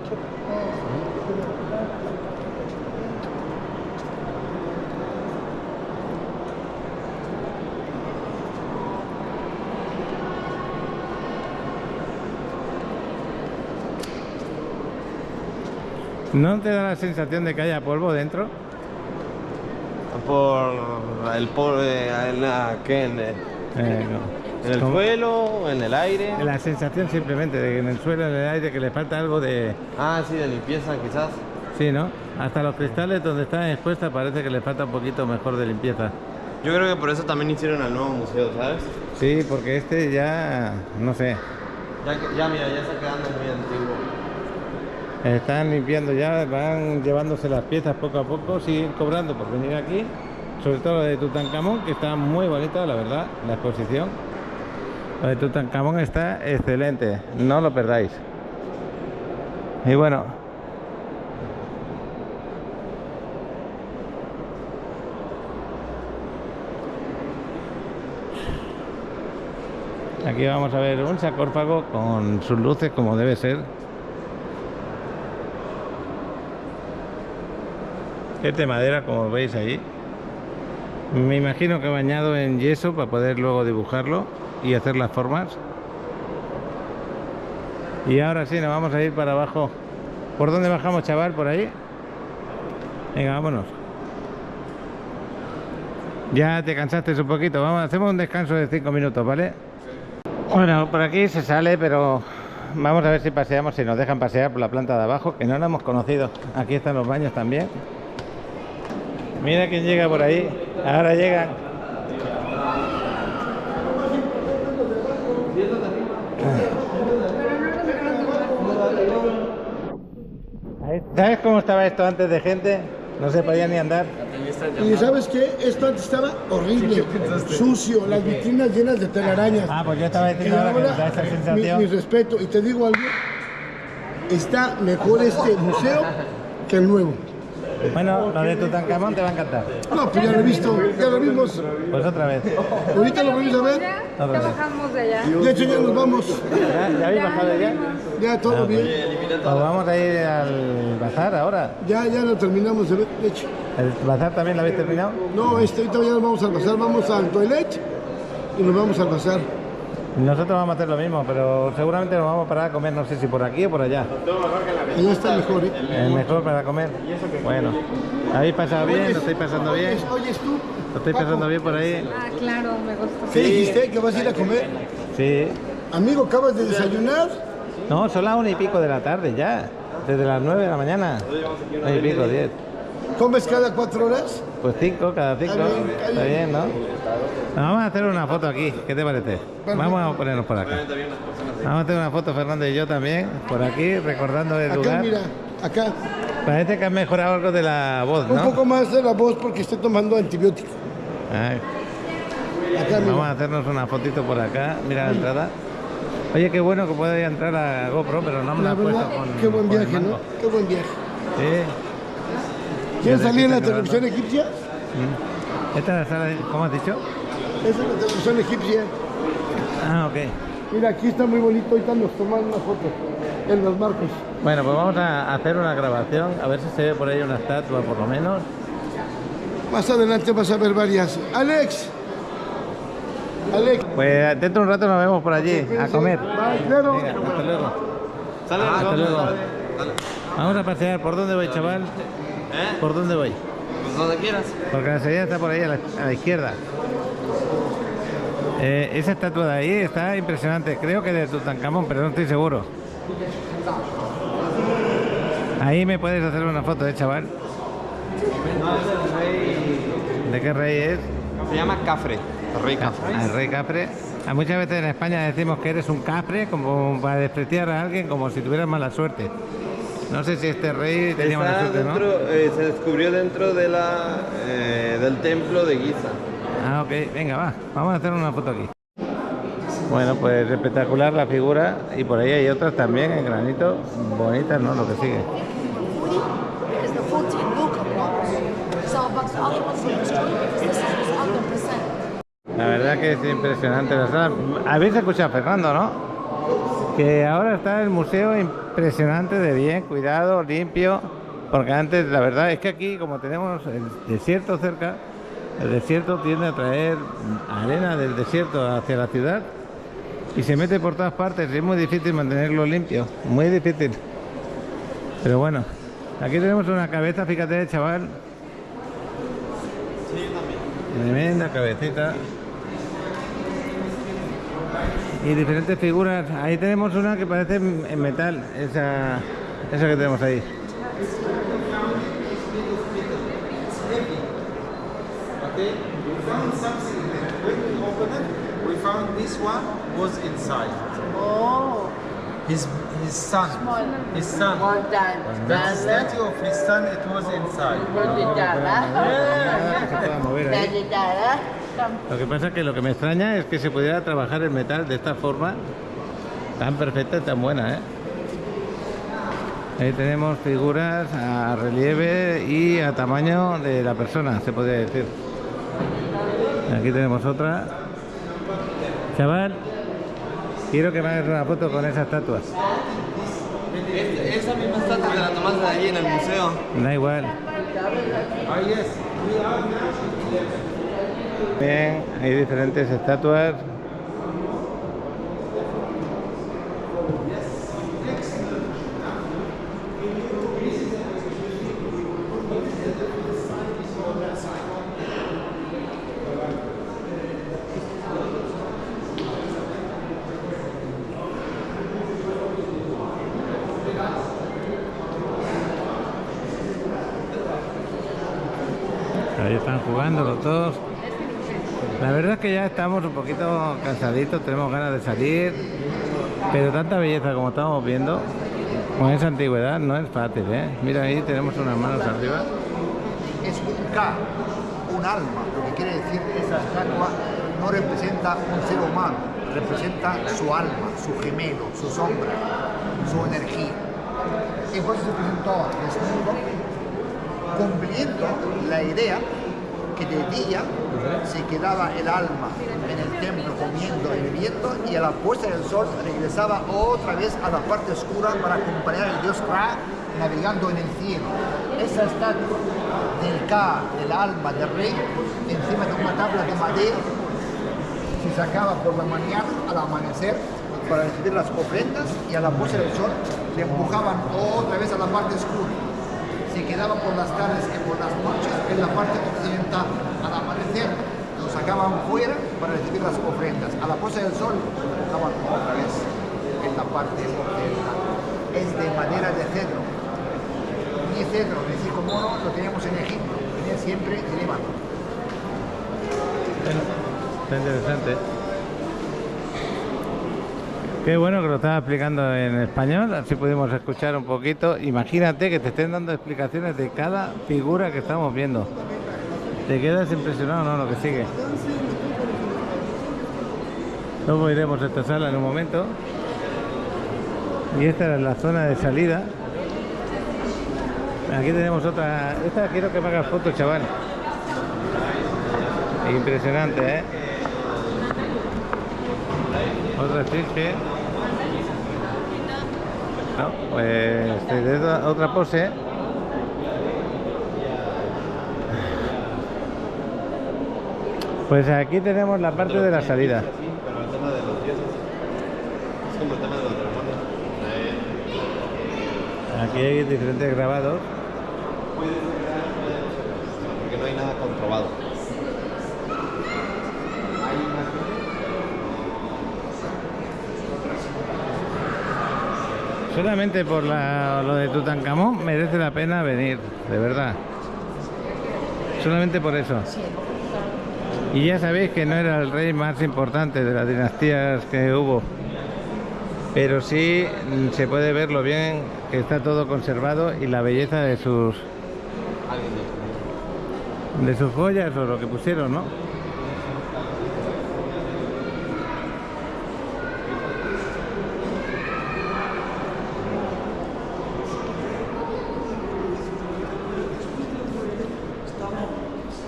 ¿No te da la sensación de que haya polvo dentro? Por el polvo, ¿qué? ¿En el suelo? ¿En el aire? La sensación simplemente de que en el suelo, en el aire, que le falta algo de... Ah, sí, de limpieza quizás. Sí, ¿no? Hasta los cristales donde están expuestas parece que le falta un poquito mejor de limpieza. Yo creo que por eso también hicieron el nuevo museo, ¿sabes? Sí, porque este ya... no sé. Ya mira, ya está quedando muy antiguo. Están limpiando ya, van llevándose las piezas poco a poco, siguen cobrando por venir aquí, sobre todo lo de Tutankamón, que está muy bonita, la verdad, la exposición. Lo de Tutankamón está excelente, no lo perdáis. Y bueno, aquí vamos a ver un sarcófago con sus luces como debe ser. Es de madera, como veis ahí. Me imagino que bañado en yeso para poder luego dibujarlo y hacer las formas. Y ahora sí, nos vamos a ir para abajo. ¿Por dónde bajamos, chaval? ¿Por ahí? Venga, vámonos. Ya te cansaste un poquito. Vamos, hacemos un descanso de 5 minutos, ¿vale? Bueno, por aquí se sale, pero vamos a ver si paseamos, si nos dejan pasear por la planta de abajo, que no la hemos conocido. Aquí están los baños también. Mira quién llega por ahí. Ahora llegan. ¿Sabes cómo estaba esto antes de gente? No se podía ni andar. Y ¿sabes qué? Esto antes estaba horrible, sucio, las vitrinas llenas de telarañas. Ah, pues yo estaba diciendo ahora que nos da esa sensación. Mi respeto, y te digo algo, está mejor este museo que el nuevo. Bueno, lo de Tutankamón te va a encantar. No, pues ya lo he visto, ya lo vimos. Pues otra vez. Ahorita lo vamos a ver. Ya bajamos de allá. De hecho ya nos vamos. ¿Ya habéis bajado ya? Ya todo bien. Pues vamos a ir al bazar ahora. Ya lo terminamos de ver, de hecho. ¿El bazar también lo habéis terminado? No, ahorita ya nos vamos al bazar, vamos al toilet y nos vamos al bazar. Nosotros vamos a hacer lo mismo, pero seguramente nos vamos a parar a comer, no sé si por aquí o por allá. Allá está mejor, ¿eh? El mejor para comer. Bueno, ¿habéis pasado bien? ¿Lo estáis pasando bien? Oyes tú. ¿Lo estáis pasando bien por ahí? Ah, claro, me gusta. ¿Qué dijiste? ¿Que vas a ir a comer? Sí. Amigo, ¿acabas de desayunar? No, son las 1:00 de la tarde ya. Desde las 9 de la mañana. 1:00, 10. ¿Comes cada 4 horas? Pues 5, cada 5. Está bien, ¿no? Vamos a hacer una foto aquí, ¿qué te parece? Vamos a ponernos por acá. Vamos a hacer una foto, Fernando y yo también, por aquí, recordando el lugar. Acá, mira, acá. Parece que has mejorado algo de la voz, ¿no? Un poco más de la voz porque estoy tomando antibiótico. Ay. Acá, mira. Vamos a hacernos una fotito por acá, mira la entrada. Oye, qué bueno que puede entrar a GoPro, pero no me la he puesto con... Qué buen con el viaje, mango. ¿no? Qué buen viaje. Sí. ¿Quieres salir en la Grabando. televisión egipcia? Esta es la sala, ¿cómo has dicho? Esa es la televisión egipcia. Ah, ok. Mira, aquí está muy bonito, ahorita nos toman una foto en los marcos. Bueno, pues vamos a hacer una grabación, a ver si se ve por ahí una estatua por lo menos. Más adelante vas a ver varias. ¡Alex! ¡Alex! Pues dentro de un rato nos vemos por allí, a comer. Bye, claro. Venga, hasta luego. Sale, Hasta luego. Vamos a pasear. ¿Por dónde voy, chaval? ¿Por dónde voy? Pues donde quieras. Porque la salida está por ahí a la izquierda. Esa estatua de ahí está impresionante. Creo que de Tutankamón, pero no estoy seguro. Ahí me puedes hacer una foto, chaval. ¿De qué rey es? Se llama Cafre, el rey Cafre. El rey Cafre. Muchas veces en España decimos que eres un cafre como para despreciar a alguien como si tuvieras mala suerte. No sé si este rey tenía una Está suerte, ¿no? dentro, se descubrió dentro de del templo de Giza. Ah, ok, venga, va, vamos a hacer una foto aquí. Bueno, pues espectacular la figura y por ahí hay otras también en granito, bonitas, ¿no? Lo que sigue. Because the 14 will come out. So, but the other ones will destroy because this is 100%. La verdad que es impresionante la sala. Habéis escuchado a Fernando, ¿no? Que ahora está el museo impresionante de bien cuidado, limpio, porque antes la verdad es que aquí como tenemos el desierto cerca, el desierto tiende a traer arena del desierto hacia la ciudad y se mete por todas partes y es muy difícil mantenerlo limpio, muy difícil. Pero bueno, aquí tenemos una cabeza, fíjate, chaval. Tremenda cabecita. Y diferentes figuras. Ahí tenemos una que parece en metal, esa que tenemos ahí. Okay, we found something that when we opened it, we found this one was inside. Oh. His son. His son. The statue of his son, it was inside. Lo que pasa es que lo que me extraña es que se pudiera trabajar el metal de esta forma tan perfecta y tan buena, ¿eh? Ahí tenemos figuras a relieve y a tamaño de la persona, se podría decir. Aquí tenemos otra. Chaval, quiero que me hagas una foto con esas estatuas. Esa misma estatua te la tomaste de allí en el museo. Da igual. Bien, hay diferentes estatuas. Ahí están jugando los dos. La verdad es que ya estamos un poquito cansaditos, tenemos ganas de salir, pero tanta belleza como estamos viendo, con esa antigüedad no es fácil, ¿eh? Mira, ahí tenemos unas manos arriba. Es un K, un alma, lo que quiere decir que esa estatua no representa un ser humano, representa su alma, su gemelo, su sombra, su energía. Y por eso se presentó desnudo, cumpliendo la idea que de día se quedaba el alma en el templo comiendo y bebiendo y a la puesta del sol regresaba otra vez a la parte oscura para acompañar al dios Ra navegando en el cielo. Esa estatua del Ka, del alma del rey, encima de una tabla de madera, se sacaba por la mañana al amanecer para recibir las ofrendas y a la puesta del sol le empujaban otra vez a la parte oscura. Se quedaba por las tardes y por las noches en la parte occidental. Al amanecer lo sacaban fuera para recibir las ofrendas. A la puesta del sol lo empujaban otra vez en la parte occidental. Es de madera de cedro. Ni cedro ni sicomoro lo teníamos en Egipto, venía siempre de Líbano. Está interesante. Qué bueno que lo estaba explicando en español, así pudimos escuchar un poquito. Imagínate que te estén dando explicaciones de cada figura que estamos viendo. Te quedas impresionado, ¿no? Lo que sigue. Luego iremos a esta sala en un momento. Y esta era la zona de salida. Aquí tenemos otra. Esta quiero que me hagas fotos, chaval. Impresionante, ¿eh? Otra esfinge. No, pues de otra pose. Pues aquí tenemos la parte de la salida. Pero el tema de los dioses es como el tema de los dragones. Aquí hay diferentes grabados. Porque no hay nada comprobado. Solamente por lo de Tutankamón merece la pena venir, de verdad. Solamente por eso. Y ya sabéis que no era el rey más importante de las dinastías que hubo. pero sí se puede ver lo bien que está todo conservado y la belleza de sus joyas o lo que pusieron, ¿no?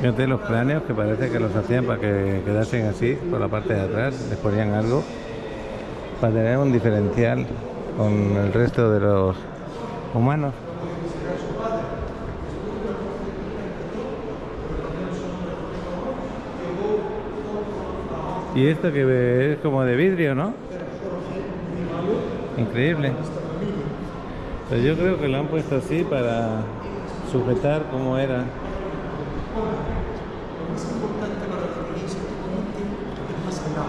Fíjate los cráneos, que parece que los hacían para que quedasen así por la parte de atrás, les ponían algo para tener un diferencial con el resto de los humanos. Y esto que es como de vidrio, ¿no? Increíble. Pero yo creo que lo han puesto así para sujetar como era. Es importante la referencia más allá,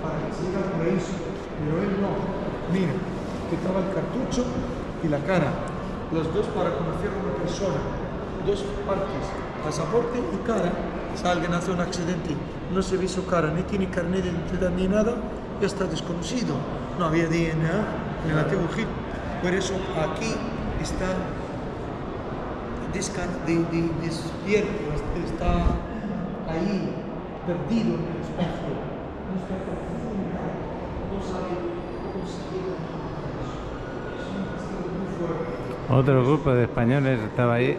para que siga por eso, pero él no. Mira, que estaba el cartucho y la cara, los dos para conocer a una persona, dos partes, pasaporte y cara. Si alguien hace un accidente, no se ve su cara, ni tiene carnet de identidad ni nada, ya está desconocido. No había DNA en el antiguo Egipto. Por eso aquí está despierto, está ahí, perdido en el espacio, no está profundo, no sabe cómo seguir. Otro grupo de españoles estaba ahí,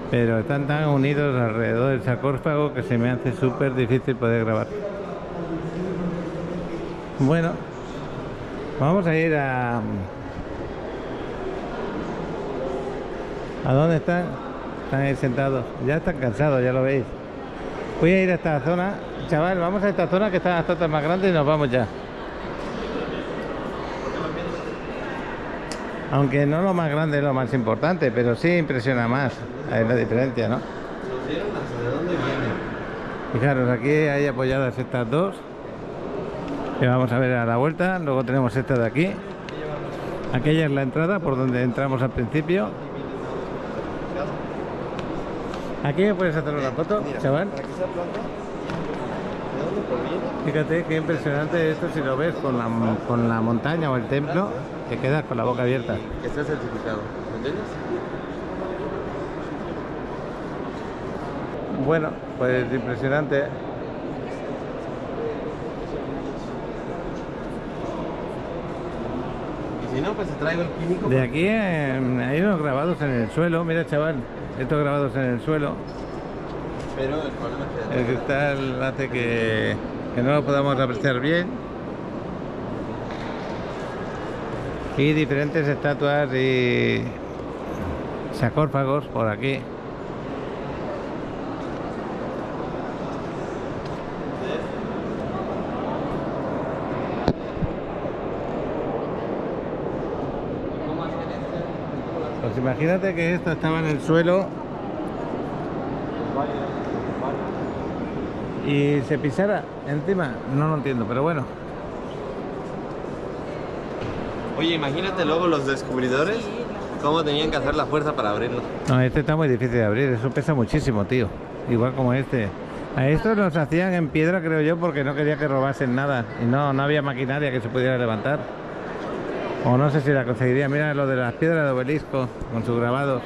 pero están tan unidos alrededor del sarcófago que se me hace súper difícil poder grabar. Bueno, vamos a ir a... ¿A dónde están? Están ahí sentados. Ya están cansados, ya lo veis. Voy a ir a esta zona. Chaval, vamos a esta zona que están las tortas más grandes y nos vamos ya. Aunque no lo más grande es lo más importante, pero sí impresiona más. Es la diferencia, ¿no? ¿De dónde vienen? Fijaros, aquí hay apoyadas estas dos, que vamos a ver a la vuelta. Luego tenemos esta de aquí. Aquella es la entrada por donde entramos al principio. ¿Aquí me puedes hacer una foto, chaval? Para que sea planta, ¿de dónde proviene? Fíjate qué impresionante esto si lo ves con la montaña o el templo, te quedas con la boca abierta. Que esté certificado, ¿me entiendes? Bueno, pues impresionante. Y si no, pues te traigo el químico. De aquí hay unos grabados en el suelo, mira chaval, estos grabados en el suelo. Pero el problema es que El cristal hace que no lo podamos apreciar bien. Y diferentes estatuas y sarcófagos por aquí. Pues imagínate que esto estaba en el suelo y se pisara encima. No lo entiendo, pero bueno. Oye, imagínate luego los descubridores cómo tenían que hacer la fuerza para abrirlo. No, este está muy difícil de abrir, eso pesa muchísimo, tío. Igual como este. A estos los hacían en piedra, creo yo, porque no quería que robasen nada. Y no había maquinaria que se pudiera levantar. O no sé si la conseguiría. Mira lo de las piedras de obelisco, con sus grabados.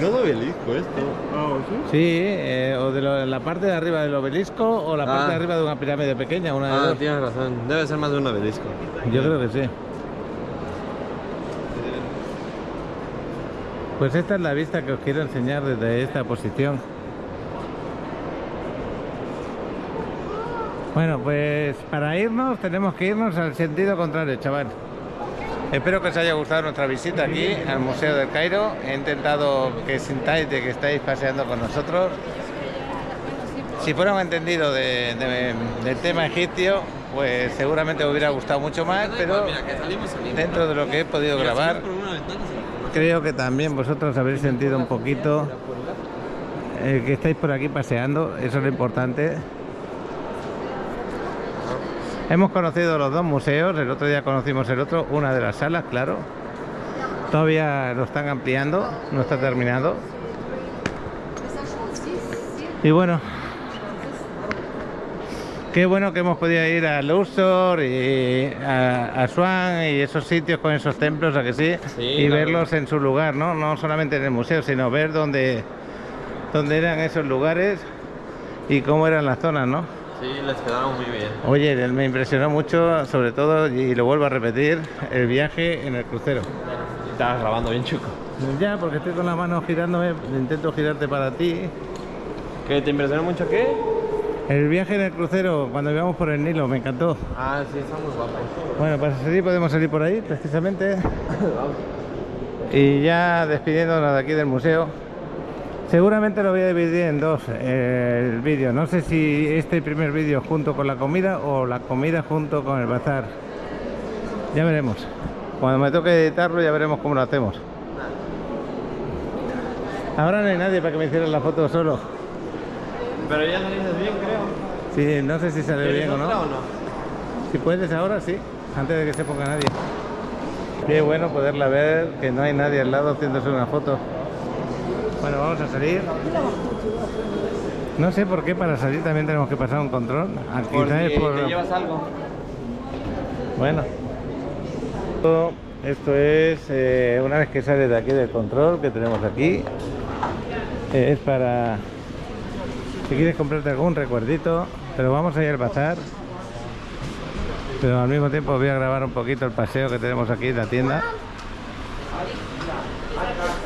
No de obelisco esto. Sí, o de la parte de arriba del obelisco o la parte de arriba de una pirámide pequeña, una de dos. Tienes razón. Debe ser más de un obelisco. Yo creo que sí. Pues esta es la vista que os quiero enseñar desde esta posición. Bueno, pues para irnos tenemos que irnos al sentido contrario, chaval. Espero que os haya gustado nuestra visita aquí al Museo del Cairo. He intentado que sintáis de que estáis paseando con nosotros. Si fuera un entendido del tema egipcio, pues seguramente os hubiera gustado mucho más, pero dentro de lo que he podido grabar, creo que también vosotros habréis sentido un poquito que estáis por aquí paseando. Eso es lo importante. Hemos conocido los dos museos, el otro día conocimos el otro, una de las salas, claro. Todavía lo están ampliando, no está terminado. Y bueno, Qué bueno que hemos podido ir a Luxor y a Swan y esos sitios con esos templos, ¿a que sí? Sí, Y claro. verlos en su lugar, ¿no? No solamente en el museo, sino ver dónde eran esos lugares y cómo eran las zonas, ¿no? Sí, les quedaron muy bien. Oye, me impresionó mucho, sobre todo, y lo vuelvo a repetir, el viaje en el crucero. Estabas grabando bien, chico. Ya, porque estoy con la mano girándome, intento girarte para ti. ¿Qué te impresionó mucho qué? El viaje en el crucero, cuando íbamos por el Nilo, me encantó. Ah, sí, estamos guapos. Bueno, para salir podemos salir por ahí, precisamente. Y ya despidiéndonos de aquí del museo. Seguramente lo voy a dividir en dos, el vídeo. No sé si este primer vídeo junto con la comida o la comida junto con el bazar. Ya veremos. Cuando me toque editarlo ya veremos cómo lo hacemos. Ahora no hay nadie para que me hicieran la foto solo. Pero ya saliste bien, creo. Sí, no sé si sale bien o no. ¿Otra o no? Si puedes ahora, sí, antes de que se ponga nadie. Qué bueno poderla ver, que no hay nadie al lado haciéndose una foto. Bueno, vamos a salir. No sé por qué para salir también tenemos que pasar un control. Quizás es por... ¿Te llevas algo? Bueno. Esto es una vez que sales de aquí del control que tenemos aquí. Es para... Si quieres comprarte algún recuerdito, pero vamos a ir al bazar. Pero al mismo tiempo voy a grabar un poquito el paseo que tenemos aquí en la tienda.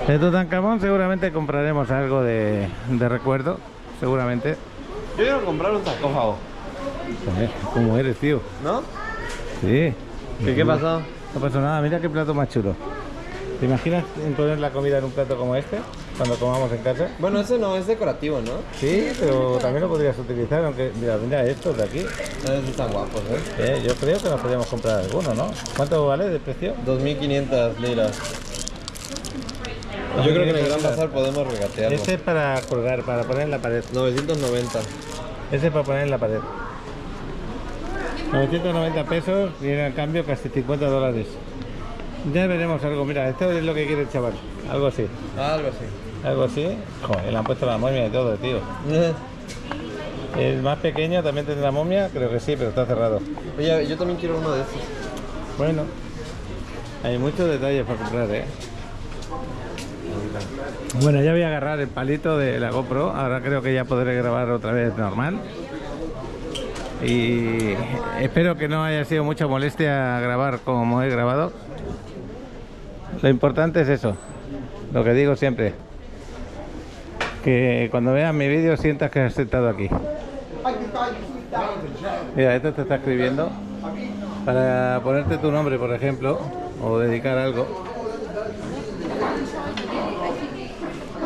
De Tutankamón seguramente compraremos algo de recuerdo, seguramente. Yo quiero comprar un sarcófago. Joder, ¿cómo eres, tío? ¿No? Sí. ¿Qué pasó? No pasó nada, mira qué plato más chulo. ¿Te imaginas poner la comida en un plato como este, cuando comamos en casa? Bueno, ese no, es decorativo, ¿no? Sí, pero también lo podrías utilizar, aunque... Mira estos de aquí. Esos están guapos, ¿eh? Yo creo que nos podríamos comprar alguno, ¿no? ¿Cuánto vale de precio? 2.500 liras. Yo creo que en el Gran Bazar podemos regatearlo. Ese es para colgar, para poner en la pared. 990. Ese es para poner en la pared. 990 pesos y en cambio casi 50 dólares. Ya veremos algo. Mira, esto es lo que quiere el chaval. Algo así. Algo así. Algo así. Joder, le han puesto la momia y todo, tío. El más pequeño también tendrá momia, creo que sí, pero está cerrado. Oye, yo también quiero uno de esos. Bueno, hay muchos detalles para comprar, ¿eh? Bueno, ya voy a agarrar el palito de la GoPro. Ahora creo que ya podré grabar otra vez normal. Y espero que no haya sido mucha molestia grabar como he grabado. Lo importante es eso, lo que digo siempre, que cuando veas mi vídeo sientas que has sentado aquí. Mira, esto te está escribiendo para ponerte tu nombre, por ejemplo, o dedicar algo.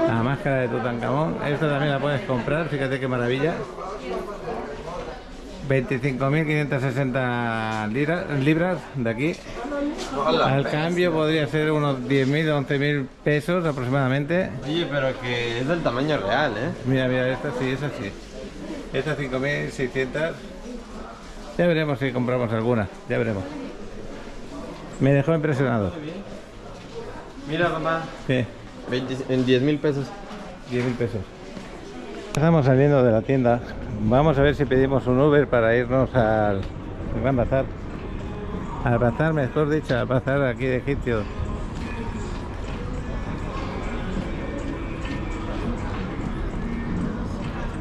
La máscara de Tutankamón, esta también la puedes comprar, fíjate qué maravilla. 25.560 libras de aquí. Al cambio podría ser unos 10.000 o 11.000 pesos aproximadamente. Oye, pero que es del tamaño real, ¿eh? Mira, esta sí, esa sí. Esta 5.600. Ya veremos si compramos alguna, ya veremos. Me dejó impresionado. Mira, papá. ¿Qué? En 10.000 pesos. 10.000 pesos. Estamos saliendo de la tienda. Vamos a ver si pedimos un Uber para irnos al Gran Bazar. Al bazar, mejor dicho, al bazar aquí de Egipto.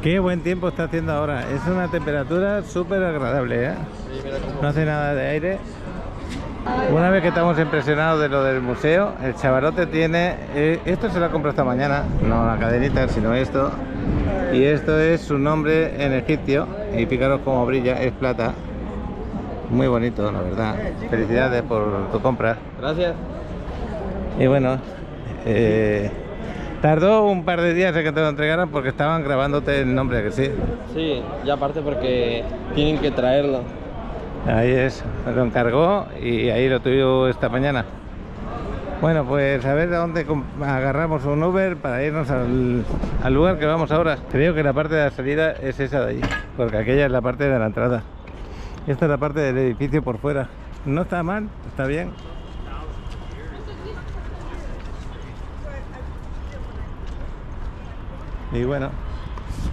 Qué buen tiempo está haciendo ahora. Es una temperatura súper agradable, ¿eh? No hace nada de aire. Una vez que estamos impresionados de lo del museo, el chavalote tiene... esto se lo ha comprado esta mañana, no la cadenita, sino esto. Y esto es su nombre en egipcio. Y fijaros cómo brilla, es plata. Muy bonito, la verdad. Felicidades por tu compra. Gracias. Y bueno, tardó un par de días en que te lo entregaran porque estaban grabándote el nombre, que sí. Sí, y aparte porque tienen que traerlo. Ahí es, lo encargó y ahí lo tuvo esta mañana. Bueno, pues a ver a dónde agarramos un Uber para irnos al lugar que vamos ahora. Creo que la parte de la salida es esa de allí, porque aquella es la parte de la entrada. Esta es la parte del edificio por fuera. No está mal, está bien. Y bueno,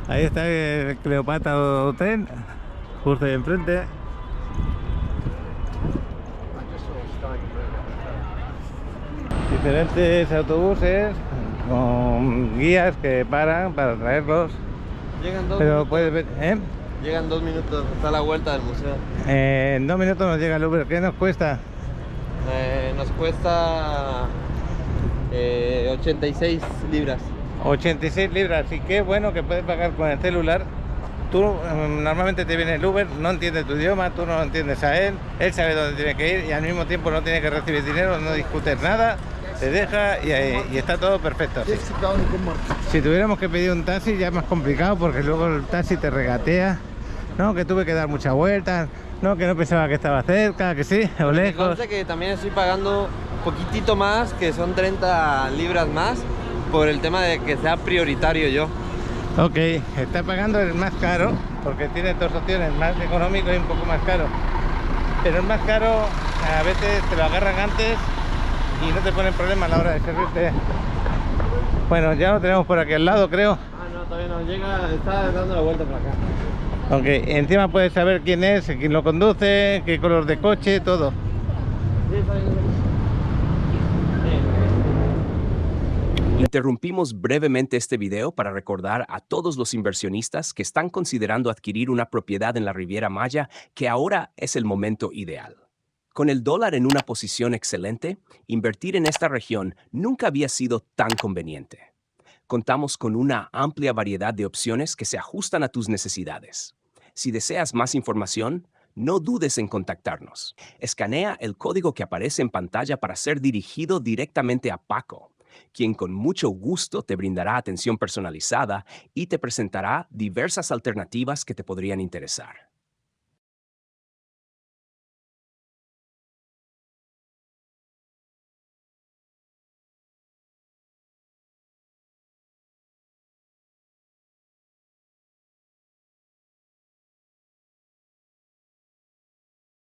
ahí está el Cleopatra Hotel. justo ahí enfrente. Diferentes autobuses con guías que paran para traerlos. Llegan 2 Pero minutos. puedes ver, Llegan 2 minutos, está a la vuelta del museo. En 2 minutos nos llega el Uber. ¿Qué nos cuesta? Nos cuesta 86 libras. 86 libras. Y qué bueno que puedes pagar con el celular. Tú normalmente te viene el Uber, no entiende tu idioma, tú no entiendes a él sabe dónde tiene que ir y al mismo tiempo no tiene que recibir dinero, no discutes nada, te deja y está todo perfecto así. Si tuviéramos que pedir un taxi ya es más complicado porque luego el taxi te regatea, no, que tuve que dar muchas vueltas, no, que no pensaba que estaba cerca, que sí, o lejos. Conste que también estoy pagando un poquitito más, que son 30 libras más, por el tema de que sea prioritario yo. Ok, está pagando el más caro porque tiene dos opciones, más económico y un poco más caro. Pero el más caro a veces te lo agarran antes y no te ponen problema a la hora de servirte. Bueno, ya lo tenemos por aquí al lado, creo. No, todavía no llega, está dando la vuelta por acá. Ok, encima puedes saber quién es, quién lo conduce, qué color de coche, todo. Sí, está bien. Interrumpimos brevemente este video para recordar a todos los inversionistas que están considerando adquirir una propiedad en la Riviera Maya que ahora es el momento ideal. Con el dólar en una posición excelente, invertir en esta región nunca había sido tan conveniente. Contamos con una amplia variedad de opciones que se ajustan a tus necesidades. Si deseas más información, no dudes en contactarnos. Escanea el código que aparece en pantalla para ser dirigido directamente a Paco, quien con mucho gusto te brindará atención personalizada y te presentará diversas alternativas que te podrían interesar.